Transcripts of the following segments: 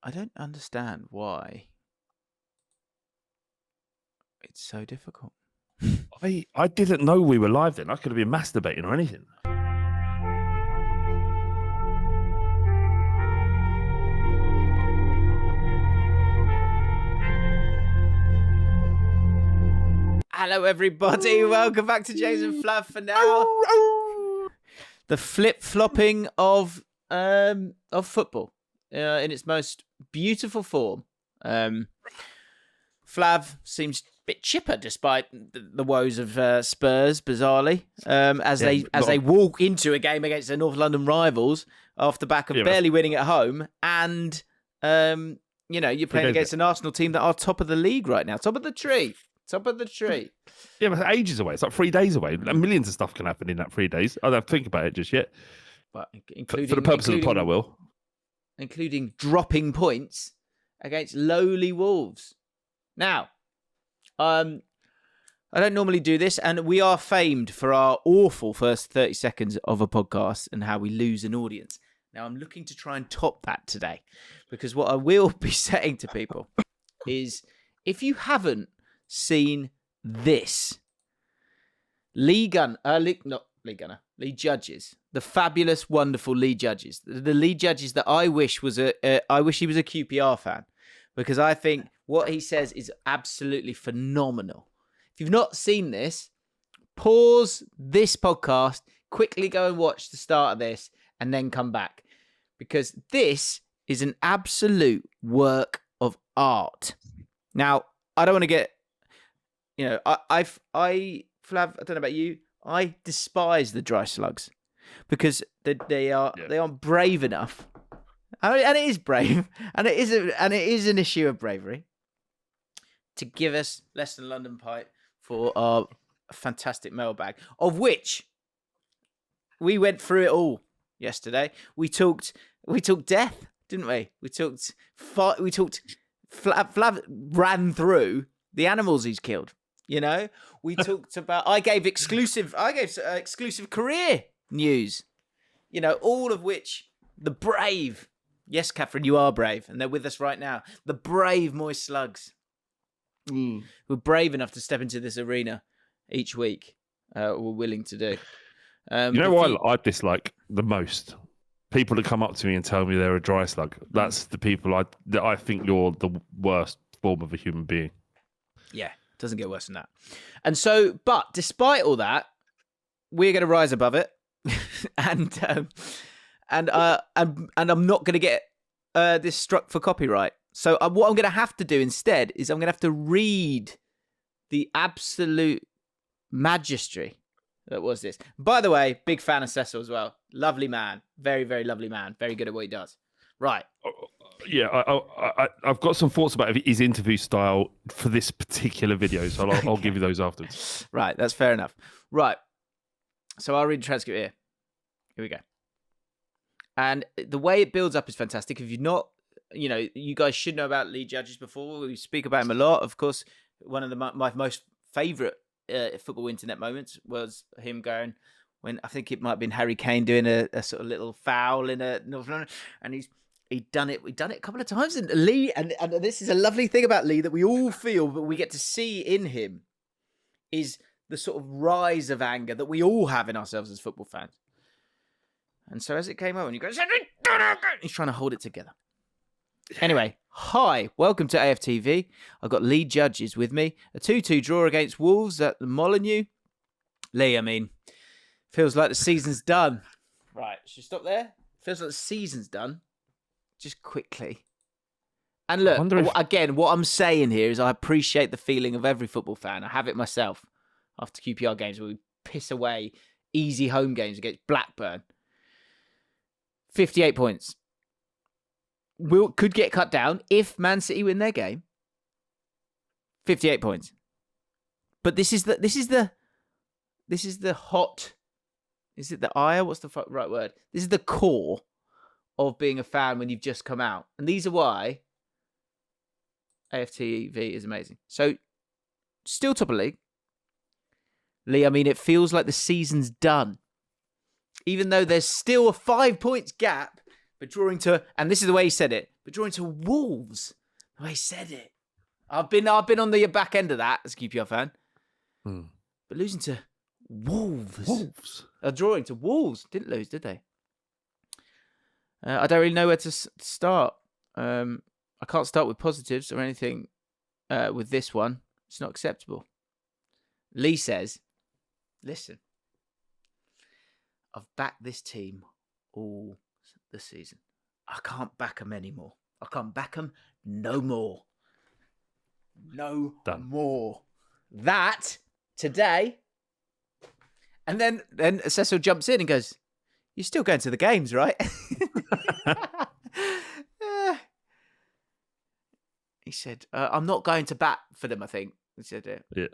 I don't understand why it's so difficult. I didn't know we were live then. I could have been masturbating or anything. Hello, everybody. Welcome back to James and Flav for now. The flip-flopping of football in its most beautiful form. Flav seems a bit chipper despite the woes of Spurs, bizarrely, as they walk into a game against their North London rivals off the back of barely winning at home, and you're playing against an Arsenal team that are top of the league right now, top of the tree. Yeah, but ages away. It's like 3 days away. Millions of stuff can happen in that 3 days. I don't think about it just yet. But for the purpose of the pod, I will. Including dropping points against lowly Wolves. Now, I don't normally do this, and we are famed for our awful first 30 seconds of a podcast and how we lose an audience. Now, I'm looking to try and top that today, because what I will be saying to people is, if you haven't seen this, League Judges, the fabulous, wonderful League Judges, the League Judges that I wish he was a QPR fan, because I think what he says is absolutely phenomenal. If you've not seen this, pause this podcast, quickly go and watch the start of this, and then come back, because this is an absolute work of art. Now, I don't want to get, Flav, I don't know about you, I despise the dry slugs because they aren't brave enough. And it is brave, and it is an issue of bravery to give us less than London Pipe for our fantastic mailbag, of which we went through it all yesterday. We talked death, didn't we? Flav ran through the animals he's killed. We talked about. I gave exclusive career news. All of which the brave. Yes, Catherine, you are brave, and they're with us right now. The brave Moist Slugs, who are brave enough to step into this arena each week. We're willing to do. What I dislike the most? People that come up to me and tell me they're a dry slug. That's the people that I think you're the worst form of a human being. Yeah. Doesn't get worse than that. And so, but despite all that, we're going to rise above it, and I'm not going to get this struck for copyright. So what I'm going to have to do instead is I'm going to have to read the absolute magistry that was this. By the way, big fan of Cecil as well. Lovely man, very, very lovely man. Very good at what he does. Right. Yeah, I've got some thoughts about his interview style for this particular video, so I'll give you those afterwards. Right, that's fair enough. Right, so I'll read the transcript here. Here we go. And the way it builds up is fantastic. If you're not, you guys should know about League Judges before. We speak about him a lot. Of course, one of my most favourite football internet moments was him going, when I think it might have been Harry Kane doing a sort of little foul in a North London, and We've done it a couple of times, and Lee, and this is a lovely thing about Lee that we all feel, but we get to see in him, is the sort of rise of anger that we all have in ourselves as football fans. And so as it came over, and you go, he's trying to hold it together. Anyway, hi, welcome to AFTV. I've got League Judges with me. A 2-2 draw against Wolves at the Molineux. Lee, feels like the season's done. Right, should we stop there? Feels like the season's done. Just quickly. And look, again, what I'm saying here is I appreciate the feeling of every football fan. I have it myself after QPR games where we piss away easy home games against Blackburn. 58 points. Could get cut down if Man City win their game. 58 points. But this is the hot. Is it the ire? What's the right word? This is the core of being a fan when you've just come out. And these are why AFTV is amazing. So, still top of the league. Lee, it feels like the season's done. Even though there's still a 5 points gap, but drawing to, and this is the way he said it, but drawing to Wolves. The way he said it. I've been on the back end of that as a QPR fan. But losing to Wolves. Drawing to Wolves. Didn't lose, did they? I don't really know where to start. I can't start with positives or anything with this one. It's not acceptable. Lee says, listen, I've backed this team all the season. I can't back them anymore. I can't back them no more. No more. That today. And then Cecil jumps in and goes, you're still going to the games, right? He said, I'm not going to bat for them, I think. He said, yeah.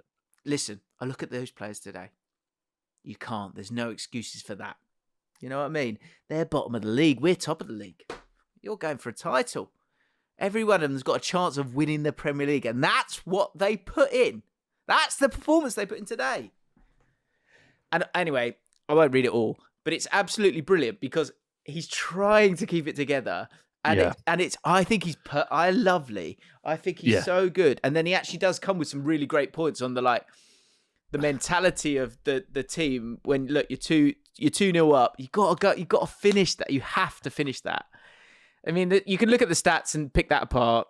Listen, I look at those players today. You can't. There's no excuses for that. You know what I mean? They're bottom of the league. We're top of the league. You're going for a title. Every one of them's got a chance of winning the Premier League. And that's what they put in. That's the performance they put in today. And anyway, I won't read it all. But it's absolutely brilliant because he's trying to keep it together. And I think he's lovely. I think he's so good. And then he actually does come with some really great points on the mentality of the team. When look, you're 2-0 up, you got to finish that. You have to finish that. I mean, you can look at the stats and pick that apart.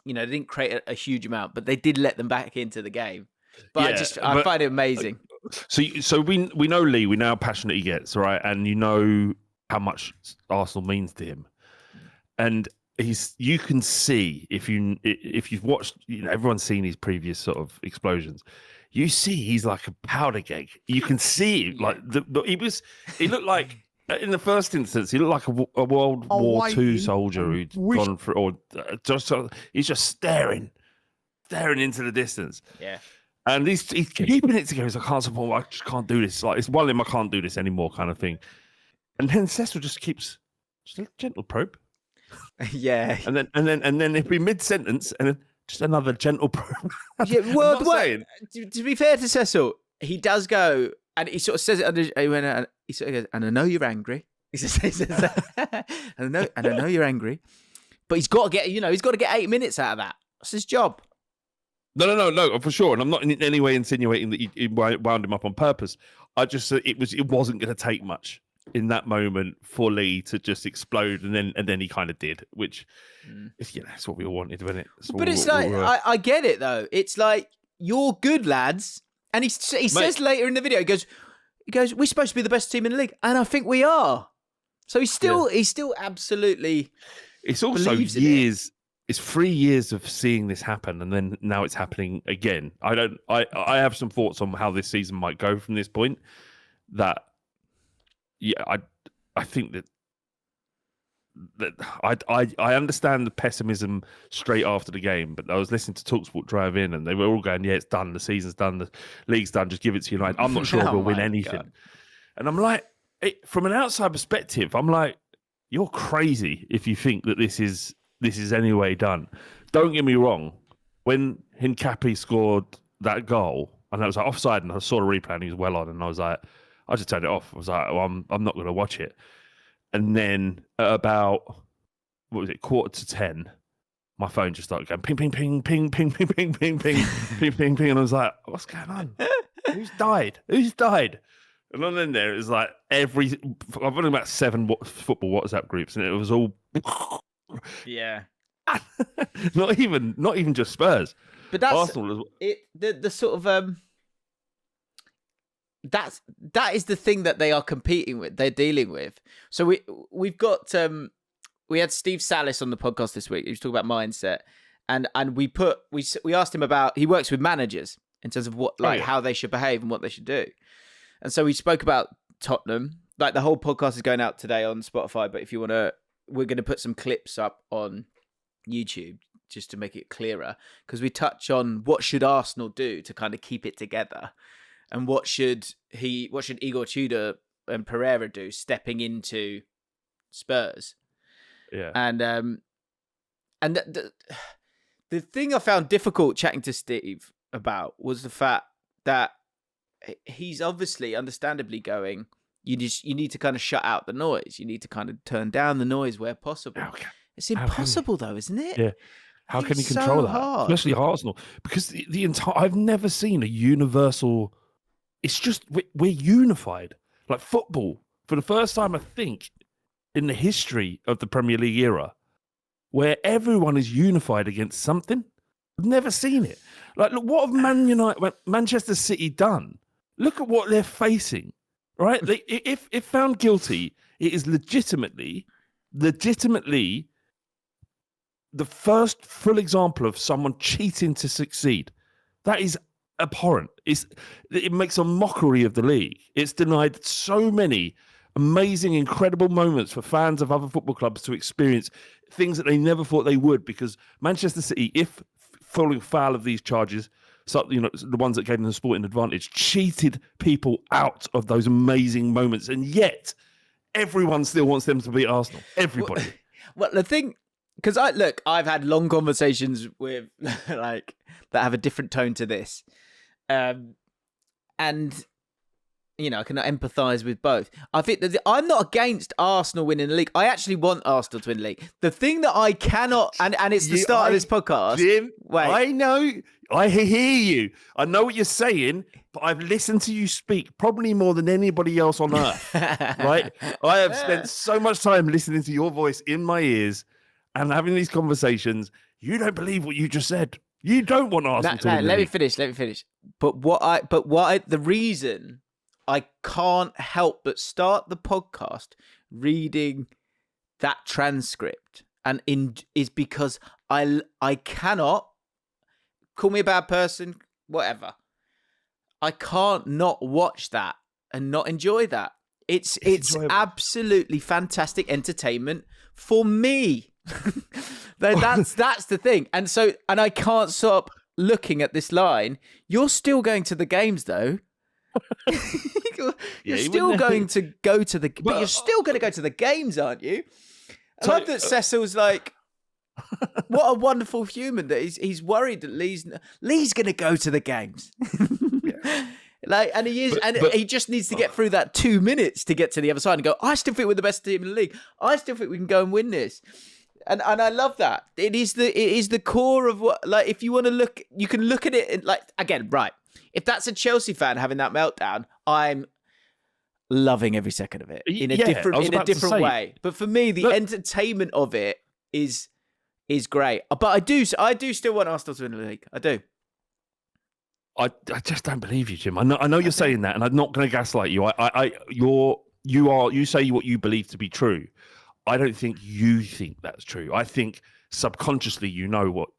You know, they didn't create a huge amount, but they did let them back into the game. But I find it amazing. So we know Lee. We know how passionate he gets, right? And you know how much Arsenal means to him. And you can see if you've watched, you know, everyone's seen his previous sort of explosions. You see, he's like a powder keg. You can see like he looked like in the first instance, he looked like a World War II soldier who'd gone through, or he's just staring into the distance. Yeah. And he's keeping it together. He's like, I can't support. I just can't do this. Like, it's one of them. I can't do this anymore, kind of thing. And then Cecil just keeps just a gentle probe. Yeah. And then it'd be mid-sentence and then just another gentle probe. Yeah, well, to be fair to Cecil, he does go and he sort of says it he sort of goes, and I know you're angry. He says and I know you're angry. But he's got to get 8 minutes out of that. That's his job. No, for sure. And I'm not in any way insinuating that he wound him up on purpose. I just said it wasn't going to take much in that moment for Lee to just explode, and then he kind of did, which that's what we all wanted, wasn't it? But it's I get it though. It's like, you're good, lads, and he says later in the video, he goes, we're supposed to be the best team in the league, and I think we are. So he's still absolutely. It's also years. It's 3 years of seeing this happen, and then now it's happening again. I have some thoughts on how this season might go from this point. I think that I understand the pessimism straight after the game, but I was listening to TalkSport drive in, and they were all going, "Yeah, it's done. The season's done. The league's done. Just give it to United." I'm not sure we'll win anything. God. And I'm like, from an outside perspective, I'm like, you're crazy if you think that this is anyway done. Don't get me wrong. When Hincapi scored that goal, and I was like offside, and I saw the replay, and he was well on, and I was like, I just turned it off. I was like, I'm not going to watch it. And then at about, 9:45, my phone just started going ping, ping, ping, ping, ping, ping, ping, ping, ping, ping, ping, ping, and I was like, what's going on? Who's died? And then in there, it was like I've only about 7 football WhatsApp groups, and it was all. Yeah. not even just Spurs. But that's Arsenal. The sort of that is the thing that they are competing with. They're dealing with. So we've got we had Steve Salis on the podcast this week. He was talking about mindset, and we asked him about, he works with managers in terms of what how they should behave and what they should do. And so we spoke about Tottenham. Like, the whole podcast is going out today on Spotify, but if you want to, we're going to put some clips up on YouTube just to make it clearer, because we touch on what should Arsenal do to kind of keep it together, and what should Igor Tudor and Pereira do stepping into Spurs. Yeah. And the thing I found difficult chatting to Steve about was the fact that he's obviously, understandably, going, you need to kind of shut out the noise. You need to kind of turn down the noise where possible. Okay. It's impossible, though, isn't it? Yeah. How can he It's control so that? hard. Especially Arsenal. Because the entire, I've never seen a universal, it's just, we're unified. Like football, for the first time, I think, in the history of the Premier League era, where everyone is unified against something. I've never seen it. Like, look, what have Manchester City done? Look at what they're facing, right? If found guilty, it is legitimately the first full example of someone cheating to succeed. That is abhorrent. It makes a mockery of the league. It's denied so many amazing, incredible moments for fans of other football clubs to experience things that they never thought they would, because Manchester City, if falling foul of these charges, so, the ones that gave them the sporting advantage, cheated people out of those amazing moments. And yet, everyone still wants them to beat Arsenal. Everybody. Well, the thing, because I've had long conversations with like that have a different tone to this, and I can empathise with both. I think that I'm not against Arsenal winning the league. I actually want Arsenal to win the league. The thing that I cannot, and it's the start of this podcast. Jim, wait. I know, I hear you. I know what you're saying, but I've listened to you speak probably more than anybody else on earth, right? I have spent so much time listening to your voice in my ears and having these conversations. You don't believe what you just said. You don't want Arsenal to win the league. Let me finish. The reason I can't help but start the podcast reading that transcript is because I cannot, call me a bad person, whatever. I can't not watch that and not enjoy that. It's absolutely fantastic entertainment for me. That's the thing. And I can't stop looking at this line. You're still going to the games though. You're still going to go to the, but you're still going to go to the games, aren't you? I love that Cecil's like, what a wonderful human that he's worried that Lee's going to go to the games. Like, and he is, he just needs to get through that 2 minutes to get to the other side and go, I still think we're the best team in the league. I still think we can go and win this. And I love that. It is the core of what, like, if you want to look, you can look at it and, like, again, right. If that's a Chelsea fan having that meltdown, I'm loving every second of it in a different way. But for me, the entertainment of it is great. But I do still want Arsenal to win the league. I do. I just don't believe you, Jim. I know you're saying that, and I'm not going to gaslight you. You say what you believe to be true. I don't think you think that's true. I think subconsciously you know what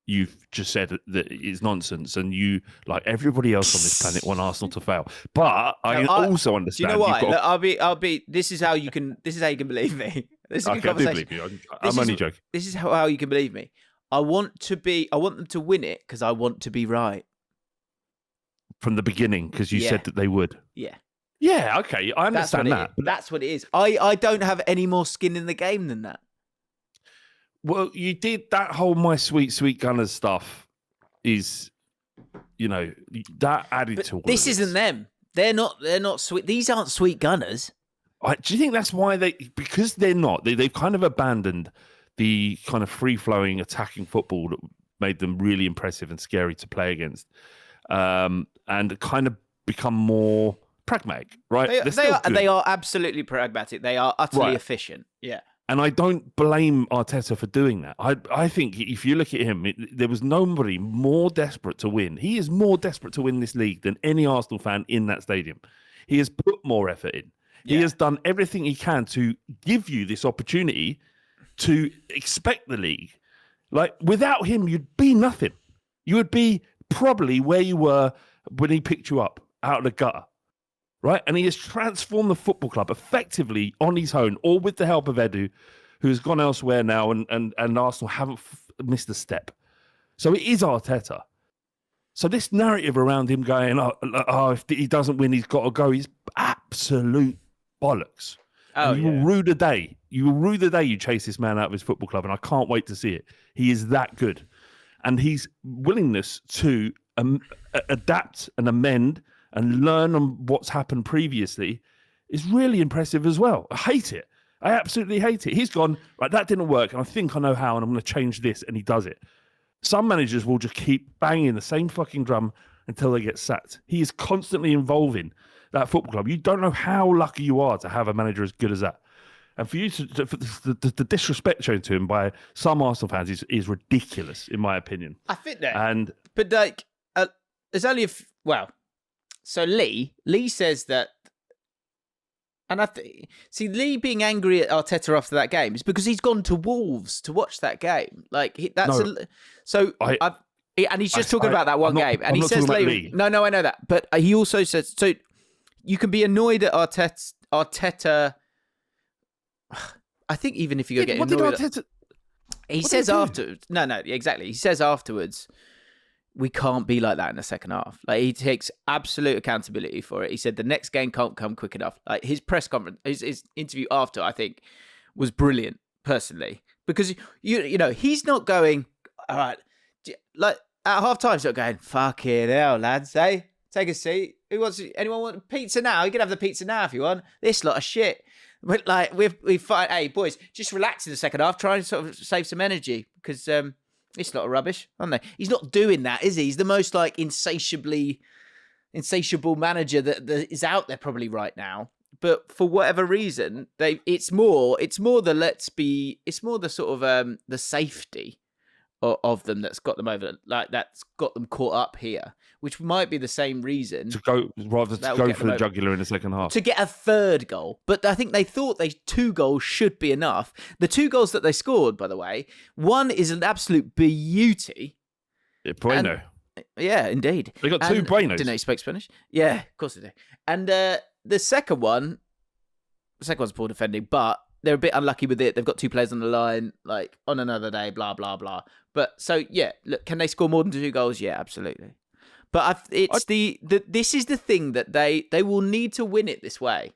you've just said that is nonsense, and you, like everybody else on this planet, want Arsenal to fail. But I also understand. Do you know why? I'll be. This is how you can believe me. This is a good conversation. I do believe you. I'm only joking. This is how you can believe me. I want them to win it because I want to be right. From the beginning, because you said that they would. Yeah. Yeah, okay, I understand that. That's what it is. I don't have any more skin in the game than that. Well, you did that whole My Sweet Sweet Gunners stuff is, that added to all this. Isn't them. They're not sweet. These aren't sweet gunners. Do you think that's why because they're not, they've kind of abandoned the kind of free-flowing attacking football that made them really impressive and scary to play against, and kind of become more pragmatic, right? They are absolutely pragmatic. They are utterly efficient. Yeah. And I don't blame Arteta for doing that. I think if you look at him, there was nobody more desperate to win. He is more desperate to win this league than any Arsenal fan in that stadium. He has put more effort in. Yeah. He has done everything he can to give you this opportunity to expect the league. Like, without him, you'd be nothing. You would be probably where you were when he picked you up out of the gutter. Right? And he has transformed the football club effectively on his own, all with the help of Edu, who has gone elsewhere now, and Arsenal haven't missed a step. So it is Arteta. So this narrative around him going, if he doesn't win, he's got to go, is absolute bollocks. You will rue the day. You will rue the day you chase this man out of his football club, and I can't wait to see it. He is that good. And his willingness to adapt and amend and learn on what's happened previously is really impressive as well. I hate it. I absolutely hate it. He's gone, right, that didn't work, and I think I know how, and I'm going to change this, and he does it. Some managers will just keep banging the same fucking drum until they get sacked. He is constantly involving that football club. You don't know how lucky you are to have a manager as good as that. And for you for the disrespect shown to him by some Arsenal fans is ridiculous, in my opinion. I think that. But like, there's only so Lee says that, and see Lee being angry at Arteta after that game is because he's gone to Wolves to watch that game. Like and he's just talking about that one game, and he says Lee. No, I know that, but he also says so. You can be annoyed at Arteta. I think even if you go get annoyed, he says afterwards. No, exactly. He says afterwards, we can't be like that in the second half. Like he takes absolute accountability for it. He said the next game can't come quick enough. Like his press conference, his interview after, I think, was brilliant personally because you know he's not going all right. Like at half time, he's not going fucking hell, lads. Hey, take a seat. Anyone want pizza now? You can have the pizza now if you want. This lot of shit. But like we fight. Hey boys, just relax in the second half. Try and sort of save some energy because it's a lot of rubbish, aren't they? He's not doing that, is he? He's the most like insatiable manager that is out there probably right now. But for whatever reason, it's more the sort of the safety of them that's got them over, like that's got them caught up here, which might be the same reason to go for the jugular in the second half to get a third goal. But I think they thought 2 goals should be enough. The 2 goals that they scored, by the way, one is an absolute beauty. Bueno. Yeah, indeed. They got 2 buenos. Didn't know you spoke Spanish? Yeah, of course they do. And the second one's poor defending, but they're a bit unlucky with it. They've got 2 players on the line, like on another day, blah, blah, blah. But so, yeah, look, can they score more than 2 goals? Yeah, absolutely. But this is the thing that they will need to win it this way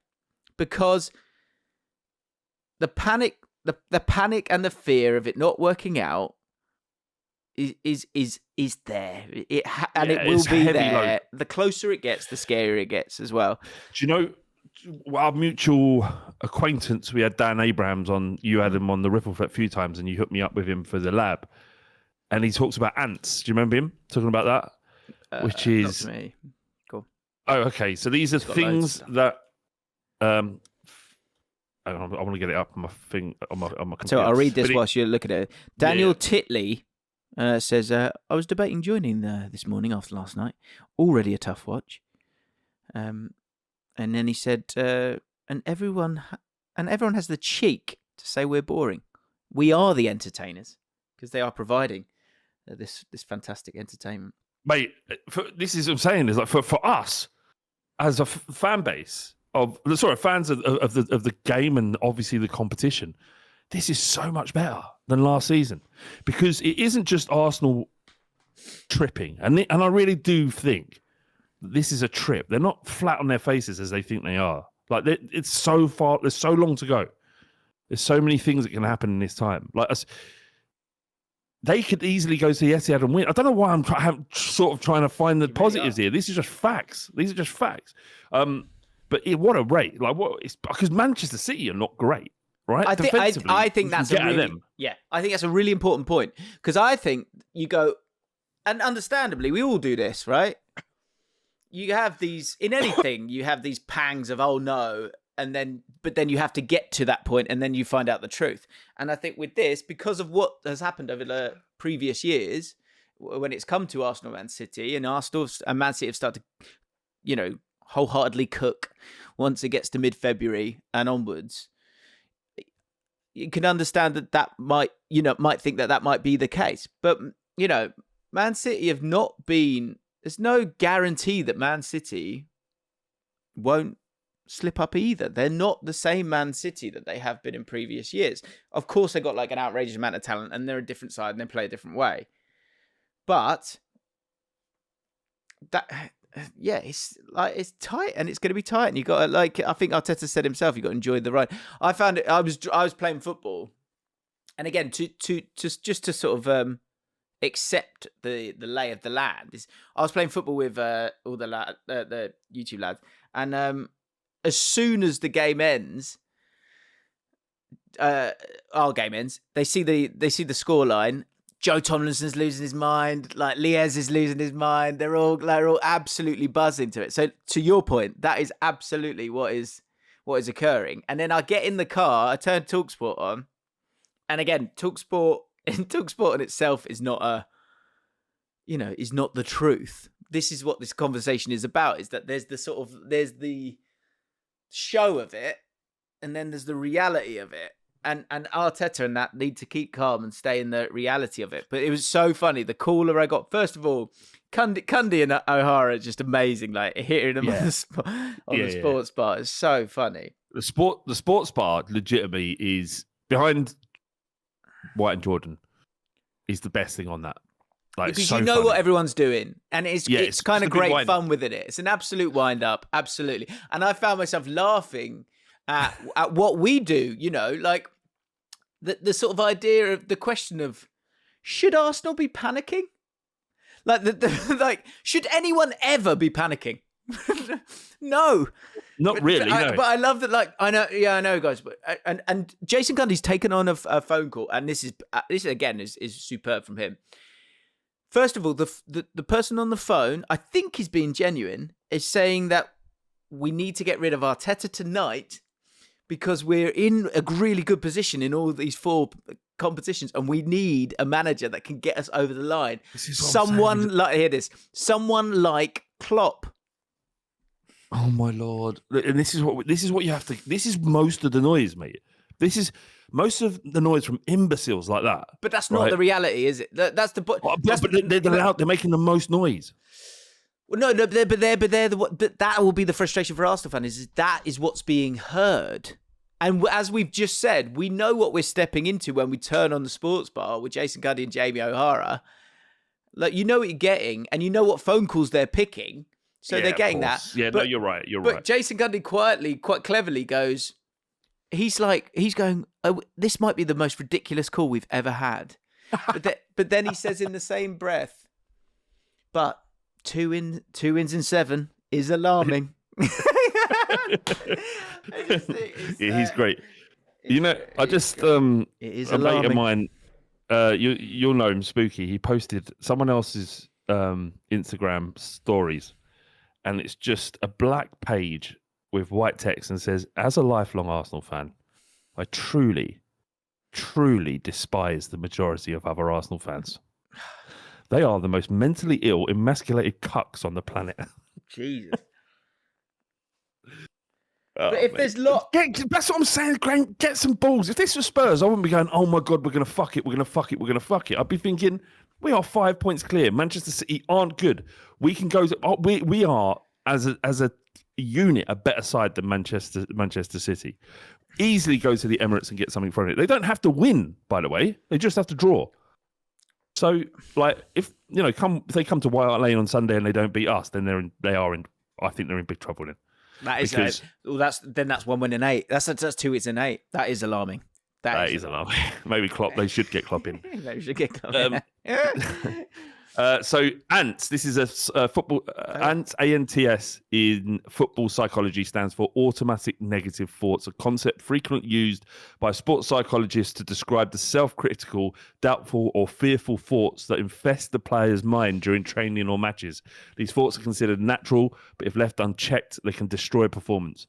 because the panic and the fear of it not working out is there. It will be there. The closer it gets, the scarier it gets as well. Do you know our mutual acquaintance? We had Dan Abrahams on. You had him on the Ripple for a few times, and you hooked me up with him for the lab. And he talks about ants. Do you remember him talking about that? Which is not me. Cool. Oh, okay. So these are things that I want to get it up on my thing on my computer. So I'll read this whilst you're looking at it. Daniel Titley says, "I was debating joining this morning after last night. Already a tough watch." And then he said, "And everyone has the cheek to say we're boring. We are the entertainers because they are providing this fantastic entertainment." Mate, this is what I'm saying. Is like for us as a fan base fans of the game and obviously the competition, this is so much better than last season because it isn't just Arsenal tripping, and I really do think this is a trip. They're not flat on their faces as they think they are. Like it's so far. There's so long to go. There's so many things that can happen in this time. Like they could easily go to the Etihad and win. I don't know why I'm sort of trying to find the positives here. This is just facts. These are just facts. But what a rate! Like what? It's because Manchester City are not great, right? I think that's I think that's a really important point because I think you go, and understandably, we all do this, right? You have these in anything. You have these pangs of oh no. But then you have to get to that point and then you find out the truth. And I think with this, because of what has happened over the previous years, when it's come to Arsenal, Man City, and Arsenal and Man City have started to, wholeheartedly cook once it gets to mid-February and onwards, you can understand that might think that might be the case. But, Man City have not been, there's no guarantee that Man City won't slip up either. They're not the same Man City that they have been in previous years. Of course, they got like an outrageous amount of talent and they're a different side and they play a different way. But it's tight and it's going to be tight. And you got to I think Arteta said himself, you got to enjoy the ride. I found it. I was playing football, and again just to sort of accept the lay of the land. I was playing football with all the YouTube lads, and as soon as the game ends, our game ends. They see the scoreline. Joe Tomlinson's losing his mind. Like Liez is losing his mind. They're all absolutely buzzing to it. So to your point, that is absolutely what is occurring. And then I get in the car. I turn TalkSport on, and again, TalkSport in itself is not is not the truth. This is what this conversation is about. Is that there's the show of it, and then there's the reality of it. And Arteta and that need to keep calm and stay in the reality of it. But it was so funny. The caller I got, first of all, Cundy and O'Hara are just amazing. Like hearing them on the sports bar is so funny. The sports bar legitimately is behind White and Jordan is the best thing on that. Like, because so you know funny. what everyone's doing, and it's kind of great fun within it. It's an absolute wind up, absolutely. And I found myself laughing at what we do, like the sort of idea of the question of, should Arsenal be panicking? Like like, should anyone ever be panicking? No, not really. No. But I love that. Like, I know, guys. But and Jason Gundy's taken on a phone call, and this again is superb from him. First of all, the person on the phone, I think he's being genuine, is saying that we need to get rid of Arteta tonight, because we're in a really good position in all these 4 competitions, and we need a manager that can get us over the line. Someone like Klopp. Oh my Lord! And this is what you have to. This is most of the noise, mate. This is most of the noise from imbeciles like that. But that's not the reality, is it? That's the point. But they're loud. They're making the most noise. Well, no, but that will be the frustration for Arsenal fans. Is that is what's being heard, and as we've just said, we know what we're stepping into when we turn on the sports bar with Jason Gundy and Jamie O'Hara. Like, you know what you're getting, and you know what phone calls they're picking, so they're getting that. Yeah, no, you're right. But Jason Gundy quite cleverly goes, he's going, oh, this might be the most ridiculous call we've ever had, but then he says in the same breath, but 2 wins in 7 is alarming. He's great. I just it is a mate of alarming. mine. You'll know him, Spooky. He posted someone else's Instagram stories, and it's just a black page with white text and says, "As a lifelong Arsenal fan, I truly, truly despise the majority of other Arsenal fans. They are the most mentally ill, emasculated cucks on the planet." Jesus. But if there's that's what I'm saying, Grant. Get some balls. If this was Spurs, I wouldn't be going, "Oh my God, we're gonna fuck it. We're gonna fuck it. We're gonna fuck it." I'd be thinking, we are 5 points clear. Manchester City aren't good. We can go. We are as a unit a better side than Manchester City. Easily go to the Emirates and get something from it. They don't have to win, by the way. They just have to draw. So, like, if they come to White Hart Lane on Sunday and they don't beat us, then I think they're in big trouble then. That is that's 1 win in 8. That's 2 wins in 8. That is alarming. That is alarming. Maybe Klopp. They should get Klopp in. They should get Klopp in. So ANTS, this is a football. ANTS, ANTS in football psychology stands for automatic negative thoughts, a concept frequently used by sports psychologists to describe the self-critical, doubtful or fearful thoughts that infest the player's mind during training or matches. These thoughts are considered natural, but if left unchecked, they can destroy performance.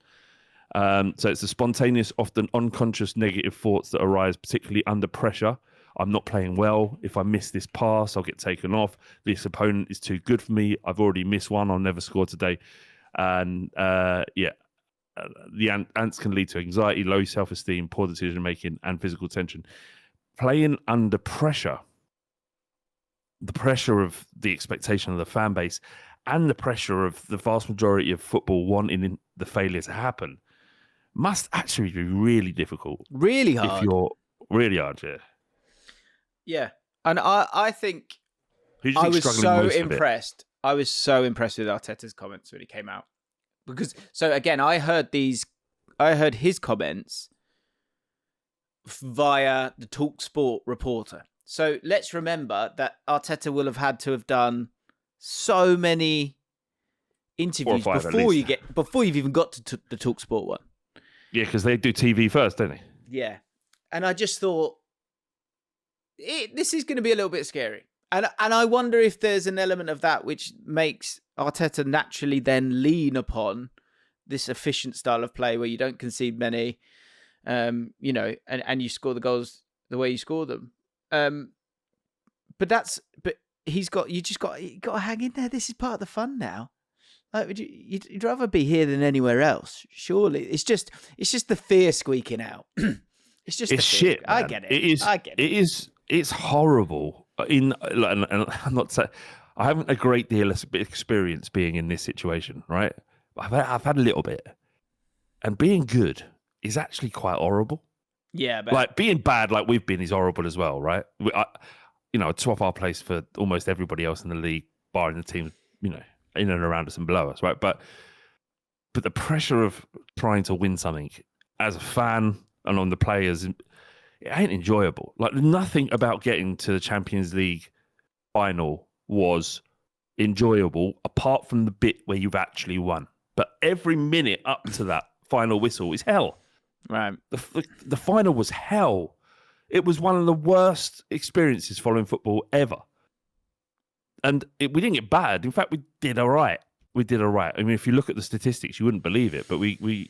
So it's the spontaneous, often unconscious negative thoughts that arise particularly under pressure. I'm not playing well. If I miss this pass, I'll get taken off. This opponent is too good for me. I've already missed one. I'll never score today. And the ants can lead to anxiety, low self-esteem, poor decision-making, and physical tension. Playing under pressure, the pressure of the expectation of the fan base and the pressure of the vast majority of football wanting the failure to happen, must actually be really difficult. Really hard. If you're really hard, yeah. Yeah. And I think I was so impressed. I was so impressed with Arteta's comments when he came out. Because, so again, I heard his comments via the TalkSport reporter. So let's remember that Arteta will have had to have done so many interviews before you've even got to the TalkSport one. Yeah, because they do TV first, don't they? Yeah. And I just thought, this is going to be a little bit scary. And I wonder if there's an element of that which makes Arteta naturally then lean upon this efficient style of play where you don't concede many, and you score the goals the way you score them. But you got to hang in there. This is part of the fun now. Like, you'd rather be here than anywhere else. Surely, it's just the fear squeaking out. It's shit. I get it. I get it. It's horrible. And I'm not saying I haven't a great deal of experience being in this situation, right? I've had a little bit, and being good is actually quite horrible. Yeah, but like being bad, like we've been, is horrible as well, right? I'd swap our place for almost everybody else in the league, barring the team, in and around us and below us, right? But the pressure of trying to win something as a fan and on the players, it ain't enjoyable. Like, nothing about getting to the Champions League final was enjoyable apart from the bit where you've actually won. But every minute up to that final whistle is hell. Right. The final was hell. It was one of the worst experiences following football ever. And we didn't get bad. In fact, we did all right. I mean, if you look at the statistics, you wouldn't believe it. But we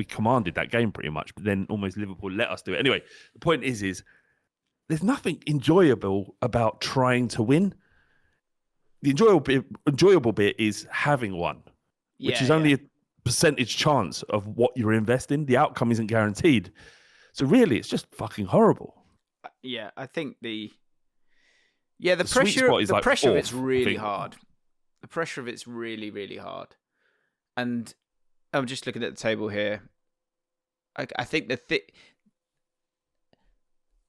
commanded that game pretty much. But then almost Liverpool let us do it. Anyway, the point is there's nothing enjoyable about trying to win. The enjoyable bit is having won, which is only a percentage chance of what you're investing. The outcome isn't guaranteed. So really, it's just fucking horrible. Yeah, I think the pressure of it's really hard. The pressure of it's really, really hard. And I'm just looking at the table here. I think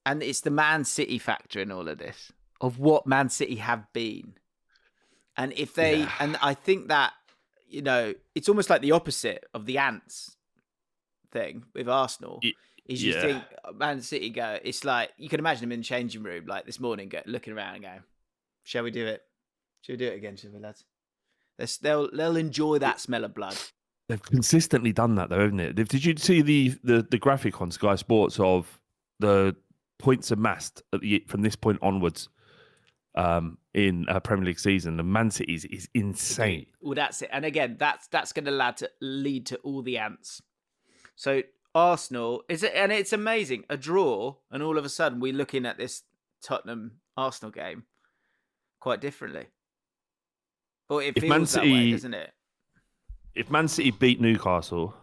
and it's the Man City factor in all of this, of what Man City have been. And if they, and I think that, it's almost like the opposite of the ants thing with Arsenal. You think Man City it's like, you can imagine them in the changing room, like this morning, looking around and going, shall we do it? Shall we do it again, shall we, lads? They'll enjoy that smell of blood. They've consistently done that, though, haven't they? Did you see the graphic on Sky Sports of the points amassed from this point onwards in a Premier League season? The Man City is insane. Well, that's it. And again, that's going to lead to all the ants. So Arsenal and it's amazing. A draw, and all of a sudden we're looking at this Tottenham Arsenal game quite differently. Or it feels that way, doesn't it? If Man City beat Newcastle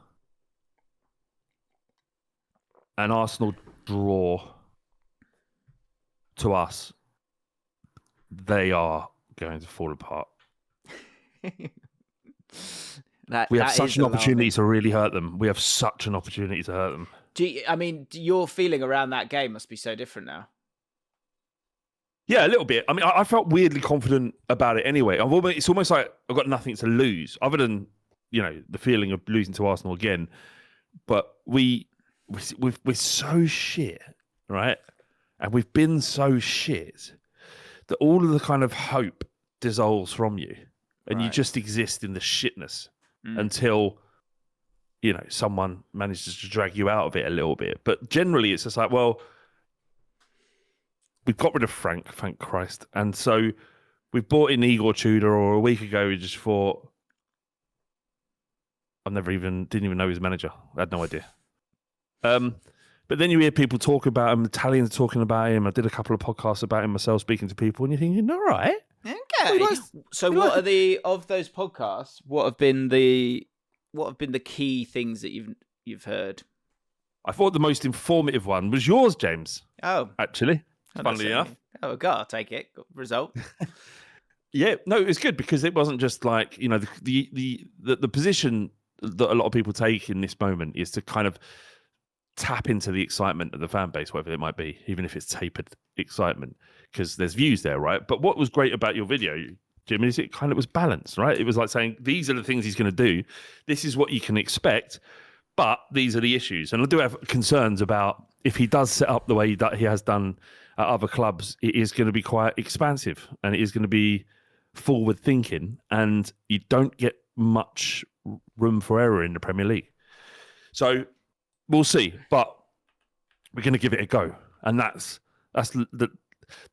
and Arsenal draw to us, they are going to fall apart. We have such an opportunity to really hurt them. We have such an opportunity to hurt them. Your feeling around that game must be so different now. Yeah, a little bit. I mean, I felt weirdly confident about it anyway. It's almost like I've got nothing to lose other than, the feeling of losing to Arsenal again. But we're so shit, right? And we've been so shit that all of the kind of hope dissolves from you, and you just exist in the shitness until, someone manages to drag you out of it a little bit. But generally, it's just like, well, we've got rid of Frank, thank Christ. And so we've bought in Igor Tudor, or a week ago we just thought, didn't even know he was manager. I had no idea. But then you hear people talk about him, Italians talking about him. I did a couple of podcasts about him myself, speaking to people, and you're thinking, all right. Okay. So what are of those podcasts, what have been the key things that you've heard? I thought the most informative one was yours, James. Oh. Actually. Funnily enough. Oh, God, I'll take it. Result. Yeah, no, it was good because it wasn't just like, the position that a lot of people take in this moment is to kind of tap into the excitement of the fan base, whatever it might be, even if it's tapered excitement, because there's views there, right? But what was great about your video, Jim, is it kind of was balanced, right? It was like saying, these are the things he's going to do. This is what you can expect, but these are the issues. And I do have concerns about if he does set up the way that he has done at other clubs, it is going to be quite expansive and it is going to be forward thinking, and you don't get much room for error in the Premier League. So we'll see. But we're going to give it a go. And that's the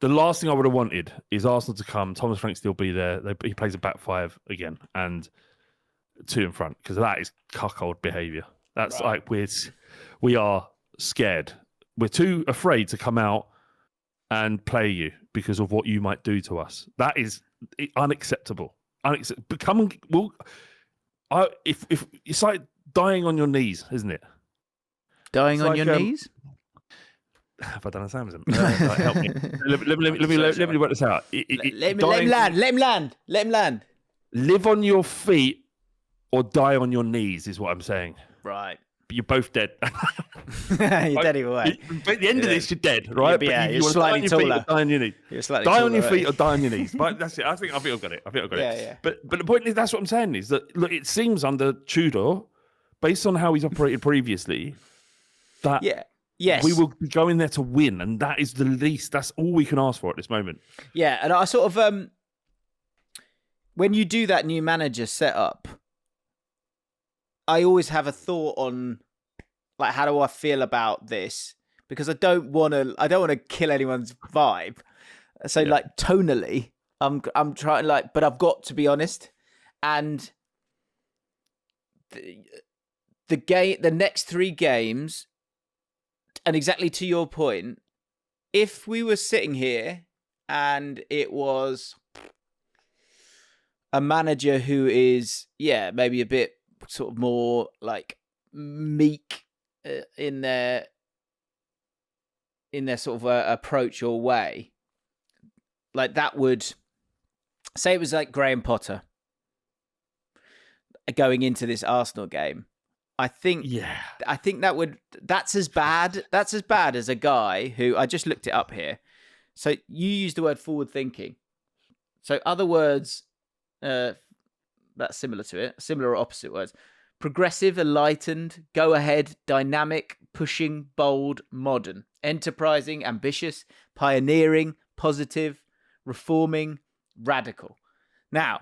last thing I would have wanted is Arsenal to come, Thomas Frank still be there. He plays a back five again and 2 in front, because that is cuckold behaviour. That's like we are scared. We're too afraid to come out and play you because of what you might do to us. That is unacceptable. But come and if it's like dying on your knees, isn't it? Dying on your knees? Have I done a Samson? Help me. Let me work this out. Let him land. Live on your feet or die on your knees is what I'm saying. Right. But you're both dead. You're dead either way. At the end of this, you're dead, right? Yeah, you're slightly taller. Die on your knees. Die on your feet or die on your knees. But that's it. I think I've got it. Yeah. But the point is, that's what I'm saying is that, look, it seems under Tudor, based on how he's operated previously, that we will be going there to win, and that is the least. That's all we can ask for at this moment. Yeah, and I sort of when you do that new manager setup, I always have a thought on like, how do I feel about this? Because I don't want to kill anyone's vibe. So like tonally, I'm trying but I've got to be honest. And the next 3 games, and exactly to your point, if we were sitting here and it was a manager who is, maybe a bit sort of more like meek in their sort of approach or way, like that would say it was like Graham Potter going into this Arsenal game. I think that's as bad as a guy who, I just looked it up here. So you used the word forward thinking. So other words that's similar to it, similar or opposite words: progressive, enlightened, go ahead, dynamic, pushing, bold, modern, enterprising, ambitious, pioneering, positive, reforming, radical. Now,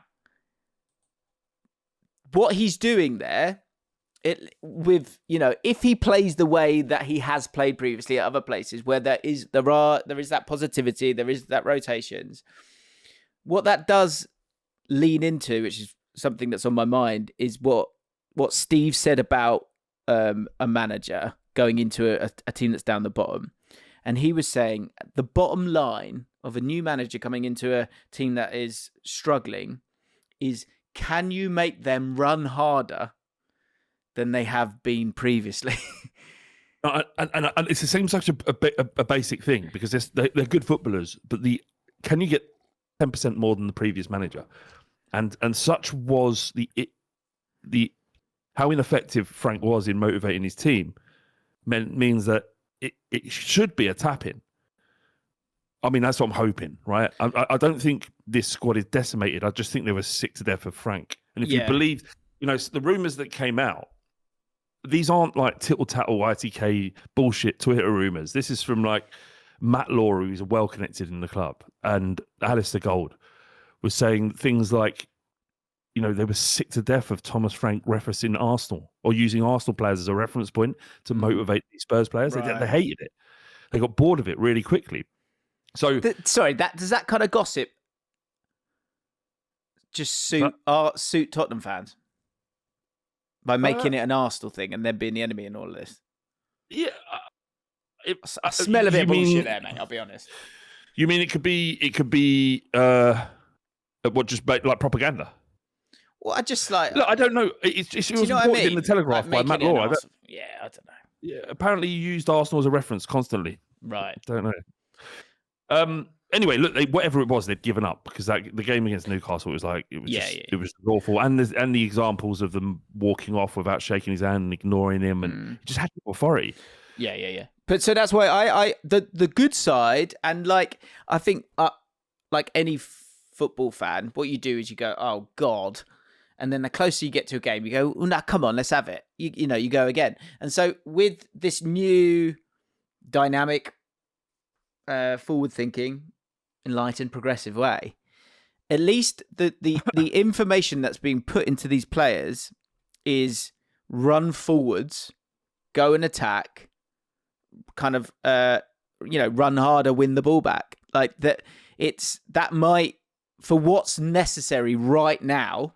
what he's doing there, if he plays the way that he has played previously at other places, where there is that positivity, there is that rotations, what that does lean into, which is something that's on my mind, is what Steve said about a manager going into a team that's down the bottom. And he was saying the bottom line of a new manager coming into a team that is struggling is, can you make them run harder than they have been previously? And it seems such a basic thing, because they're good footballers, but can you get 10% more than the previous manager? And such was the how ineffective Frank was in motivating his team means that it should be a tap-in. I mean, that's what I'm hoping, right? I don't think this squad is decimated. I just think they were sick to death of Frank. And if you believe, the rumours that came out, these aren't like tittle-tattle ITK bullshit Twitter rumours. This is from like Matt Law, who's well connected in the club, and Alistair Gold was saying things like, they were sick to death of Thomas Frank referencing Arsenal or using Arsenal players as a reference point to motivate these Spurs players. Right. They hated it. They got bored of it really quickly. So, does that kind of gossip just suit Tottenham fans by making it an Arsenal thing and then being the enemy in all of this? Yeah, I smell a bit of bullshit there, mate. I'll be honest. You mean it could be just like propaganda? Well, I just like... Look, I don't know. It was reported in the Telegraph by Matt Law. I don't know. Yeah, apparently you used Arsenal as a reference constantly. Right. I don't know. Anyway, look, whatever it was, they'd given up, because the game against Newcastle was like, it was awful. And the examples of them walking off without shaking his hand and ignoring him, and he just had authority. Yeah. But so that's why I the good side, and like, I think like any football fan, what you do is you go, oh God. And then the closer you get to a game, you go, oh, no, come on, let's have it. You go again. And so with this new dynamic, forward-thinking, enlightened, progressive way, at least the information that's being put into these players is run forwards, go and attack, kind of run harder, win the ball back. Like that might, for what's necessary right now,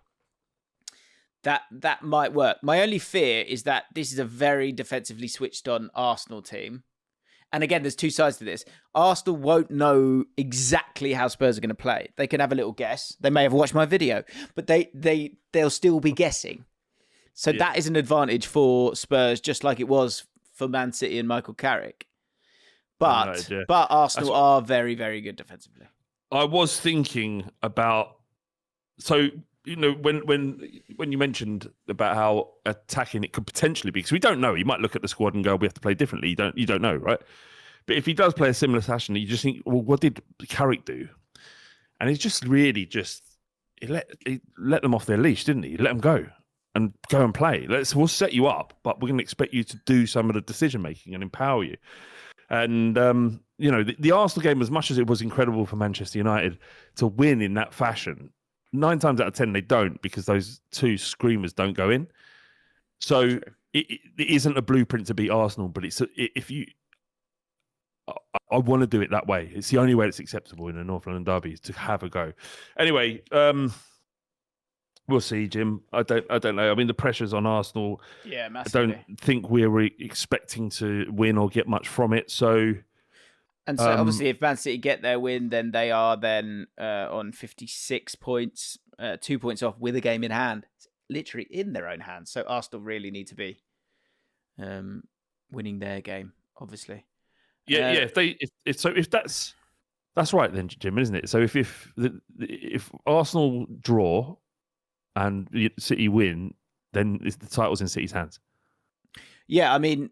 that might work. My only fear is that this is a very defensively switched on Arsenal team. And again, there's two sides to this. Arsenal won't know exactly how Spurs are going to play. They can have a little guess. They may have watched my video, but they'll still be guessing. So that is an advantage for Spurs, just like it was for Man City and Michael Carrick. But Arsenal are very, very good defensively. I was thinking about, so when you mentioned about how attacking it could potentially be, because we don't know. You might look at the squad and go, we have to play differently. You don't know, right? But if he does play a similar fashion, you just think, well, what did Carrick do? And he's just really he let them off their leash, didn't he? He let them go and play. We'll set you up, but we're going to expect you to do some of the decision making and empower you. And the Arsenal game, as much as it was incredible for Manchester United to win in that fashion, 9 times out of 10 they don't, because those two screamers don't go in. So it isn't a blueprint to beat Arsenal, but I want to do it that way. It's the only way it's acceptable in a North London derby, is to have a go. Anyway, we'll see, Jim. I don't know. I mean, the pressure's on Arsenal. Yeah, massively. I don't think we're expecting to win or get much from it. So. And so, obviously, if Man City get their win, then they are then on 56 points, 2 points off with a game in hand. It's literally in their own hands. So Arsenal really need to be winning their game, obviously. Yeah. If that's right, then, Jim, isn't it? So if Arsenal draw and City win, then the title's in City's hands. Yeah, I mean,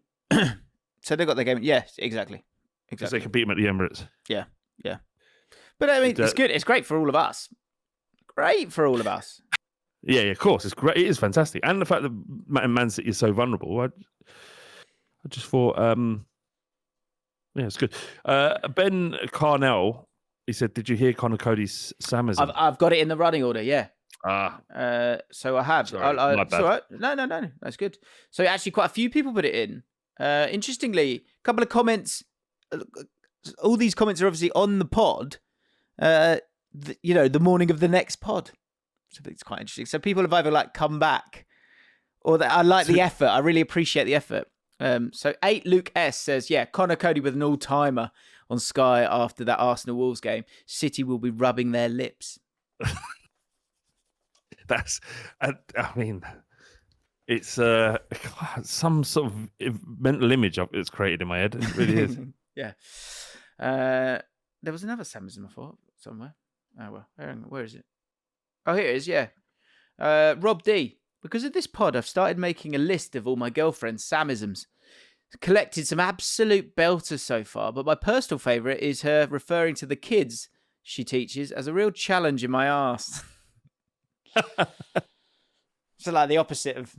so they got their game. Yes, exactly. Because they can beat them at the Emirates. Yeah. But I mean, it's good. It's great for all of us. Yeah, of course. It's great. It is fantastic. And the fact that Man City is so vulnerable, I just thought, it's good. Ben Carnell, he said, did you hear Conor Cody's Samism? I've got it in the running order, yeah. So I have. Sorry, my bad. It's all right. No. That's good. So actually quite a few people put it in. Interestingly, a couple of comments. All these comments are obviously on the pod, the morning of the next pod. So it's quite interesting. So people have either come back, or I like the effort. I really appreciate the effort. So 8 Luke S says, Conor Cody with an all-timer on Sky after that Arsenal Wolves game. City will be rubbing their lips. It's some sort of mental image it's created in my head. It really is. Yeah. There was another Samism, I thought, somewhere. Oh, well. Where is it? Oh, here it is, yeah. Rob D. Because of this pod, I've started making a list of all my girlfriend's Samisms. Collected some absolute belters so far, but my personal favourite is her referring to the kids she teaches as a real challenge in my arse. So like the opposite of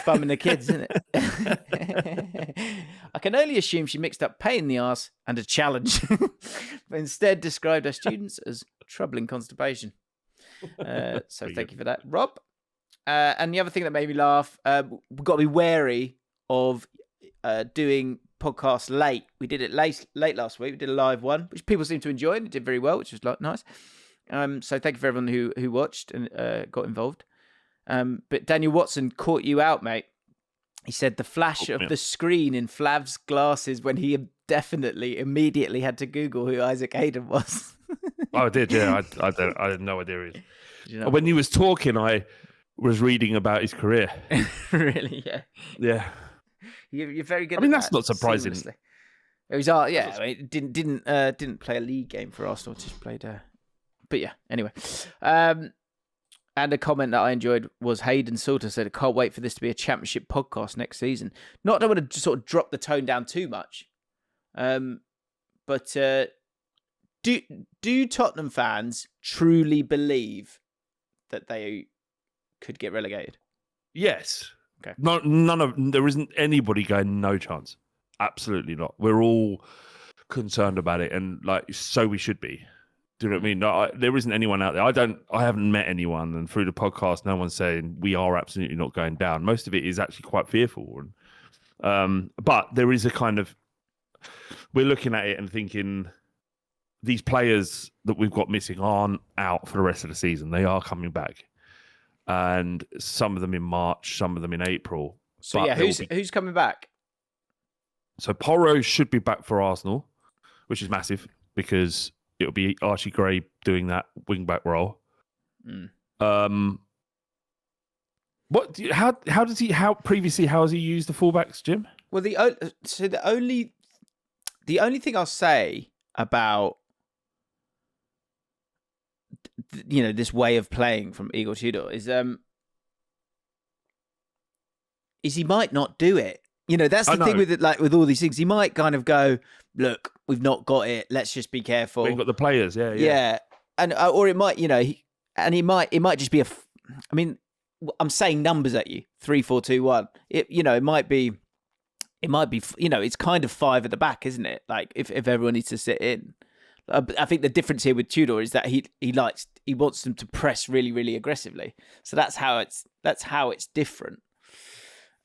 bumming the kids, isn't it? I can only assume she mixed up pain in the arse and a challenge, but instead described her students as troubling constipation. So thank you for that, Rob. And the other thing that made me laugh, we've got to be wary of doing podcasts late. We did it late last week. We did a live one, which people seem to enjoy, and it did very well, which was nice. So thank you for everyone who watched and got involved. But Daniel Watson caught you out, mate. He said the flash of the screen in Flav's glasses when he immediately had to Google who Isaac Hayden was. Oh, I did, yeah. I had no idea who he was. When he was talking, I was reading about his career. Really? Yeah. Yeah. You're very good. I mean, that's not surprising. Seamlessly. It was yeah. I mean, didn't play a league game for Arsenal. Just played. But yeah. Anyway. And a comment that I enjoyed was Hayden Salter said, "I can't wait for this to be a championship podcast next season." Not that I want to sort of drop the tone down too much, but do Tottenham fans truly believe that they could get relegated? Yes. Okay. There isn't anybody going no chance. Absolutely not. We're all concerned about it, and so we should be. Do you know what I mean? No, there isn't anyone out there. I haven't met anyone, and through the podcast, no one's saying we are absolutely not going down. Most of it is actually quite fearful, and But there is a kind of, we're looking at it and thinking these players that we've got missing aren't out for the rest of the season. They are coming back. And some of them in March, some of them in April. So yeah, who's coming back? So Porro should be back for Arsenal, which is massive because it'll be Archie Gray doing that wing back role. How has he used the fullbacks, Jim? Well, the only thing I'll say about this way of playing from Igor Tudor is he might not do it. That's the thing with it, like with all these things. He might kind of go, look, we've not got it. Let's just be careful. We've got the players, yeah. And or it might, it might just be I mean, I'm saying numbers at you, 3-4-2-1. It might be, it's kind of 5 at the back, isn't it? Like if everyone needs to sit in. I think the difference here with Tudor is that he wants them to press really, really aggressively. So that's how it's different.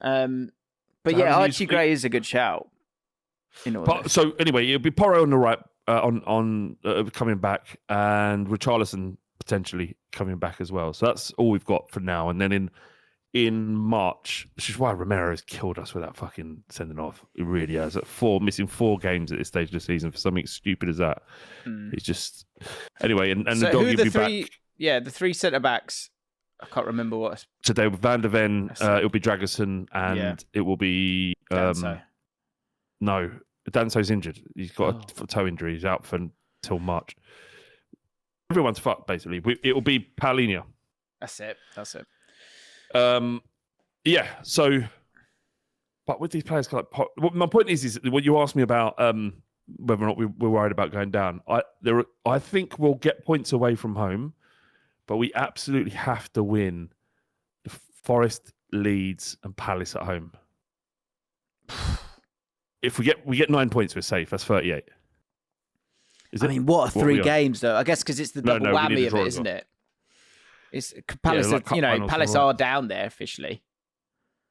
But yeah, Archie Gray is a good shout. So anyway, it'll be Porro on the right, coming back, and Richarlison potentially coming back as well. So that's all we've got for now. And then in March, which is why Romero has killed us with that fucking sending off. It really has. Missing 4 games at this stage of the season for something stupid as that. It's just anyway. And so the dog who are will be three? back. Yeah, the 3 centre backs. I can't remember what. Today with Van der Ven, it'll be Dragerson, and it will be Danso. No, Danso's injured. He's got a toe injury. He's out until March. Everyone's fucked basically. It'll be Paulinho. That's it. Yeah. So, but with these players, my point is what you asked me about whether or not we're worried about going down. I think we'll get points away from home, but we absolutely have to win Forest, Leeds, and Palace at home. If we get 9 points, we're safe. That's 38. I mean, what are 3 games though? I guess because it's the double whammy of it, isn't it? It's Palace. Palace are down there officially.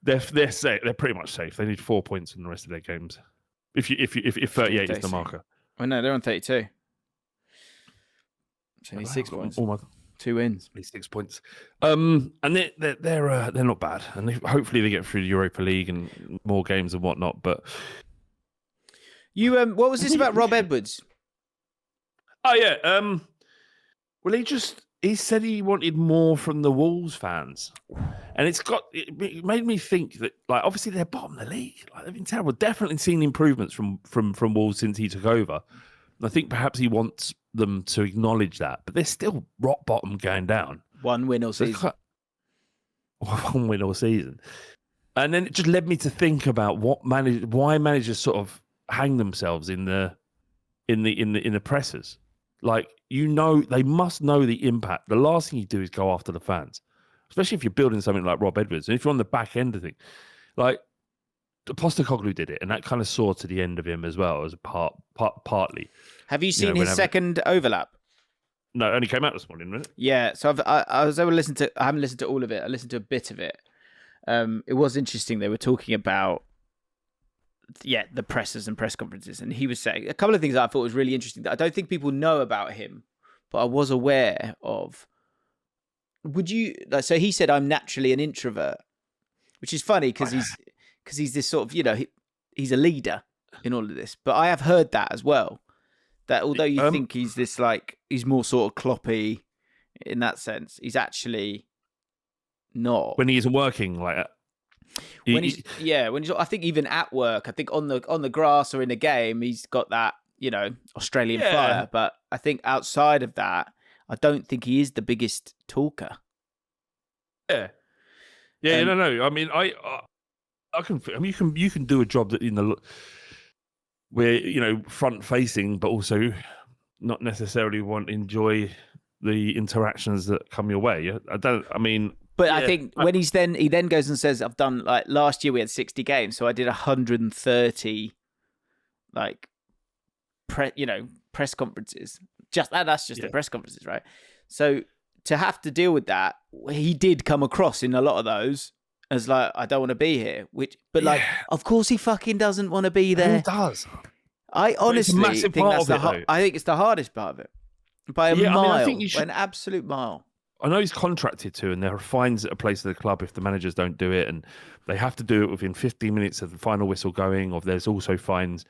They're safe. They're pretty much safe. They need 4 points in the rest of their games. If 38 is the marker. Oh no, they're on 32. So they need 6 points. 2 wins. Only 6 points. And they're not bad. And hopefully they get through the Europa League and more games and whatnot. But what was this about Rob Edwards? Oh yeah. Well, he said he wanted more from the Wolves fans, and it made me think that, like, obviously they're bottom of the league. Like, they've been terrible. Definitely seen improvements from Wolves since he took over. And I think perhaps he wants them to acknowledge that, but they're still rock bottom going down. 1 win all season. 1 win all season. And then it just led me to think about why managers sort of hang themselves in the pressers. Like, they must know the impact. The last thing you do is go after the fans, especially if you're building something like Rob Edwards. And if you're on the back end of things, like Postecoglou did it, and that kind of saw to the end of him as well as partly. Have you seen his second overlap? No, it only came out this morning, right? Yeah, so I was able to listen to. I haven't listened to all of it. I listened to a bit of it. It was interesting. They were talking about the pressers and press conferences, and he was saying a couple of things that I thought was really interesting that I don't think people know about him, but I was aware of. So he said, I'm naturally an introvert, which is funny because he's this sort of, he's a leader in all of this. But I have heard that as well, that although you think he's this, like, he's more sort of Kloppy in that sense, he's actually not. When he isn't working like that. When he's I think even at work, I think on the grass or in a game, he's got that, Australian fire. But I think outside of that, I don't think he is the biggest talker. Yeah. No. I mean, I can. I mean, you can do a job that where front facing, but also not necessarily enjoy the interactions that come your way. But I think when he then goes and says, I've done, like, last year we had 60 games, so I did 130 like press conferences. That's just the press conferences, right? So to have to deal with that, he did come across in a lot of those as like, I don't want to be here. But like, of course he fucking doesn't want to be there. Who does? I honestly massive think part that's of it, though. I think it's the hardest part of it by a mile, I think you should, by an absolute mile. I know he's contracted to, and there are fines that are placed at the club if the managers don't do it, and they have to do it within 15 minutes of the final whistle going, or there's also fines.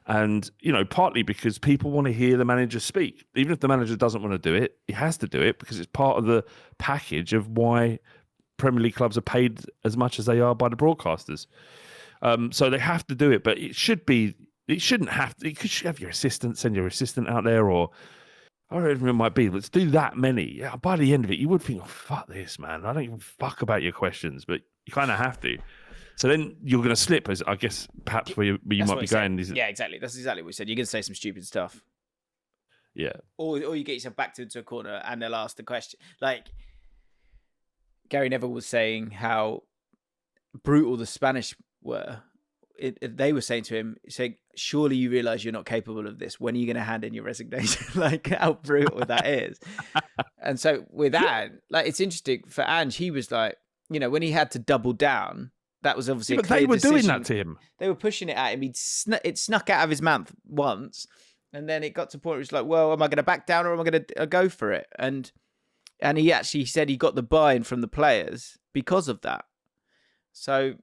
And, you know, partly because people want to hear the manager speak. Even if the manager doesn't want to do it, he has to do it because it's part of the package of why Premier League clubs are paid as much as they are by the broadcasters. So they have to do it, but it shouldn't have to. You could have your assistant, send your assistant out there, or I don't even know, it might be. Let's do that many. Yeah, by the end of it, you would think, oh, fuck this, man. I don't even fuck about your questions, but you kind of have to. So then you're going to slip, as I guess, perhaps where you might be going. Yeah, exactly. That's exactly what we said. You're going to say some stupid stuff. Yeah. Or you get yourself backed into a corner and they'll ask the question. Like, Gary Neville was saying how brutal the Spanish were. They were saying to him, surely you realise you're not capable of this. When are you going to hand in your resignation? Like, how brutal that is. And so with Ange, like, it's interesting for Ange, he was like, you know, when he had to double down, that was obviously a clear decision. Doing that to him. They were pushing it at him. It snuck out of his mouth once, and then it got to the point where it's like, well, am I going to back down or am I going to go for it? And he actually said he got the buy-in from the players because of that. So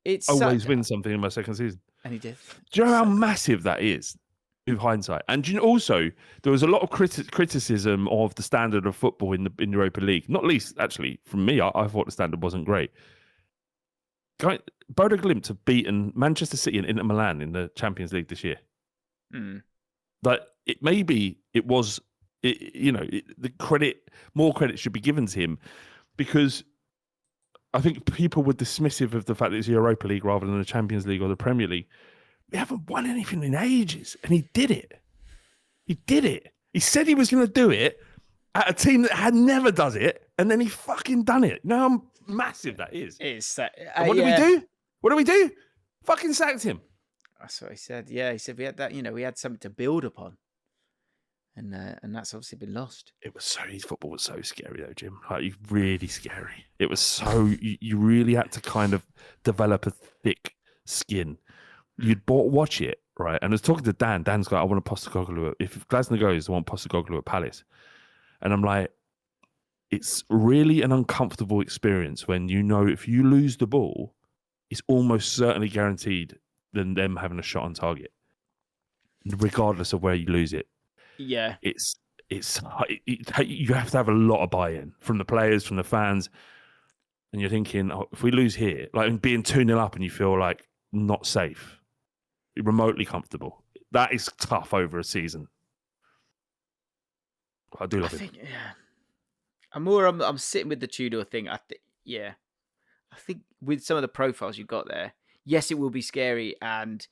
it's always win something in my second season, and he did. Do you know how massive that is? With hindsight, and you know, also there was a lot of criticism of the standard of football in Europa League. Not least, actually, from me, I thought the standard wasn't great. Bodo Glimt have beaten Manchester City and Inter Milan in the Champions League this year. But more credit should be given to him, because I think people were dismissive of the fact that it's Europa League rather than the Champions League or the Premier League. We haven't won anything in ages, and he did it. He said he was going to do it at a team that had never does it, and then he fucking done it. You know how massive that is? What did we do? What did we do? Fucking sacked him. That's what he said. Yeah, he said we had that. You know, we had something to build upon, and that's obviously been lost. His football was so scary though, Jim. Like, really scary. It was so you really had to kind of develop a thick skin. You'd watch it, right? And I was talking to Dan. Dan's like, I want a Postecoglou. If Glasner goes, I want Postecoglou at Palace. And I'm like, it's really an uncomfortable experience when you know if you lose the ball, it's almost certainly guaranteed than them having a shot on target, regardless of where you lose it. Yeah. You have to have a lot of buy-in from the players, from the fans. And you're thinking, if we lose here, like being 2-0 up and you feel like not safe, remotely comfortable, that is tough over a season. I do love it. Yeah. I'm sitting with the Tudor thing. I think with some of the profiles you've got there, yes, it will be scary, but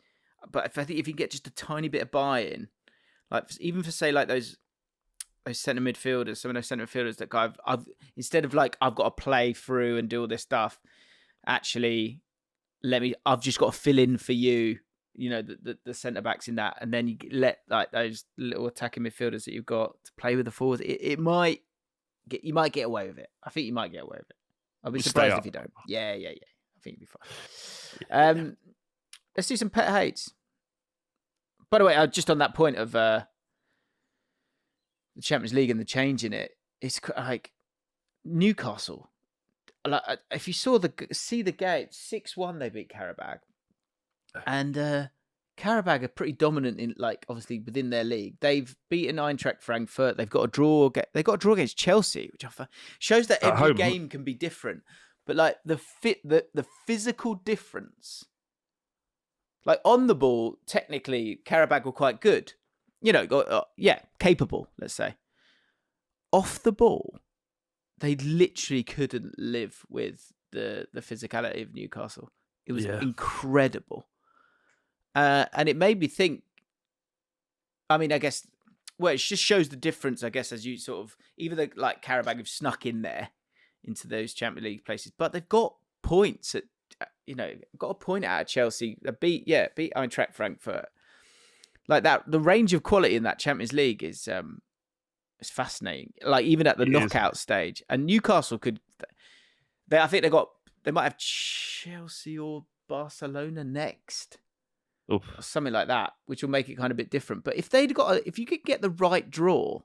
if you get just a tiny bit of buy-in, like even for say like those centre midfielders, some of those centre midfielders that I've instead of like I've got to play through and do all this stuff, actually I've just got to fill in for you. You know, the centre backs in that, and then you let like those little attacking midfielders that you've got to play with the forwards. You might get away with it. I think you might get away with it. I'll be surprised if you don't. Yeah. I think you'll be fine. Let's do some pet hates. By the way, just on that point of the Champions League and the change in it, it's like Newcastle. Like if you see the game, 6-1 they beat Qarabag. And Qarabag are pretty dominant in, like, obviously within their league. They've beaten Eintracht Frankfurt. They've got a draw. They got a draw against Chelsea, which shows that every game can be different. But like the physical difference, like on the ball, technically Qarabag were quite good. You know, capable. Let's say. Off the ball, they literally couldn't live with the physicality of Newcastle. It was incredible. And it made me think, I mean, I guess, well, it just shows the difference, I guess, as you sort of, even like Qarabag have snuck in there into those Champions League places, but they've got points at, got a point out of Chelsea. They beat Eintracht Frankfurt. Like that, the range of quality in that Champions League is fascinating. Like even at the knockout stage, and Newcastle I think they got they might have Chelsea or Barcelona next. Oof. Or something like that, which will make it kind of a bit different. But if if you could get the right draw,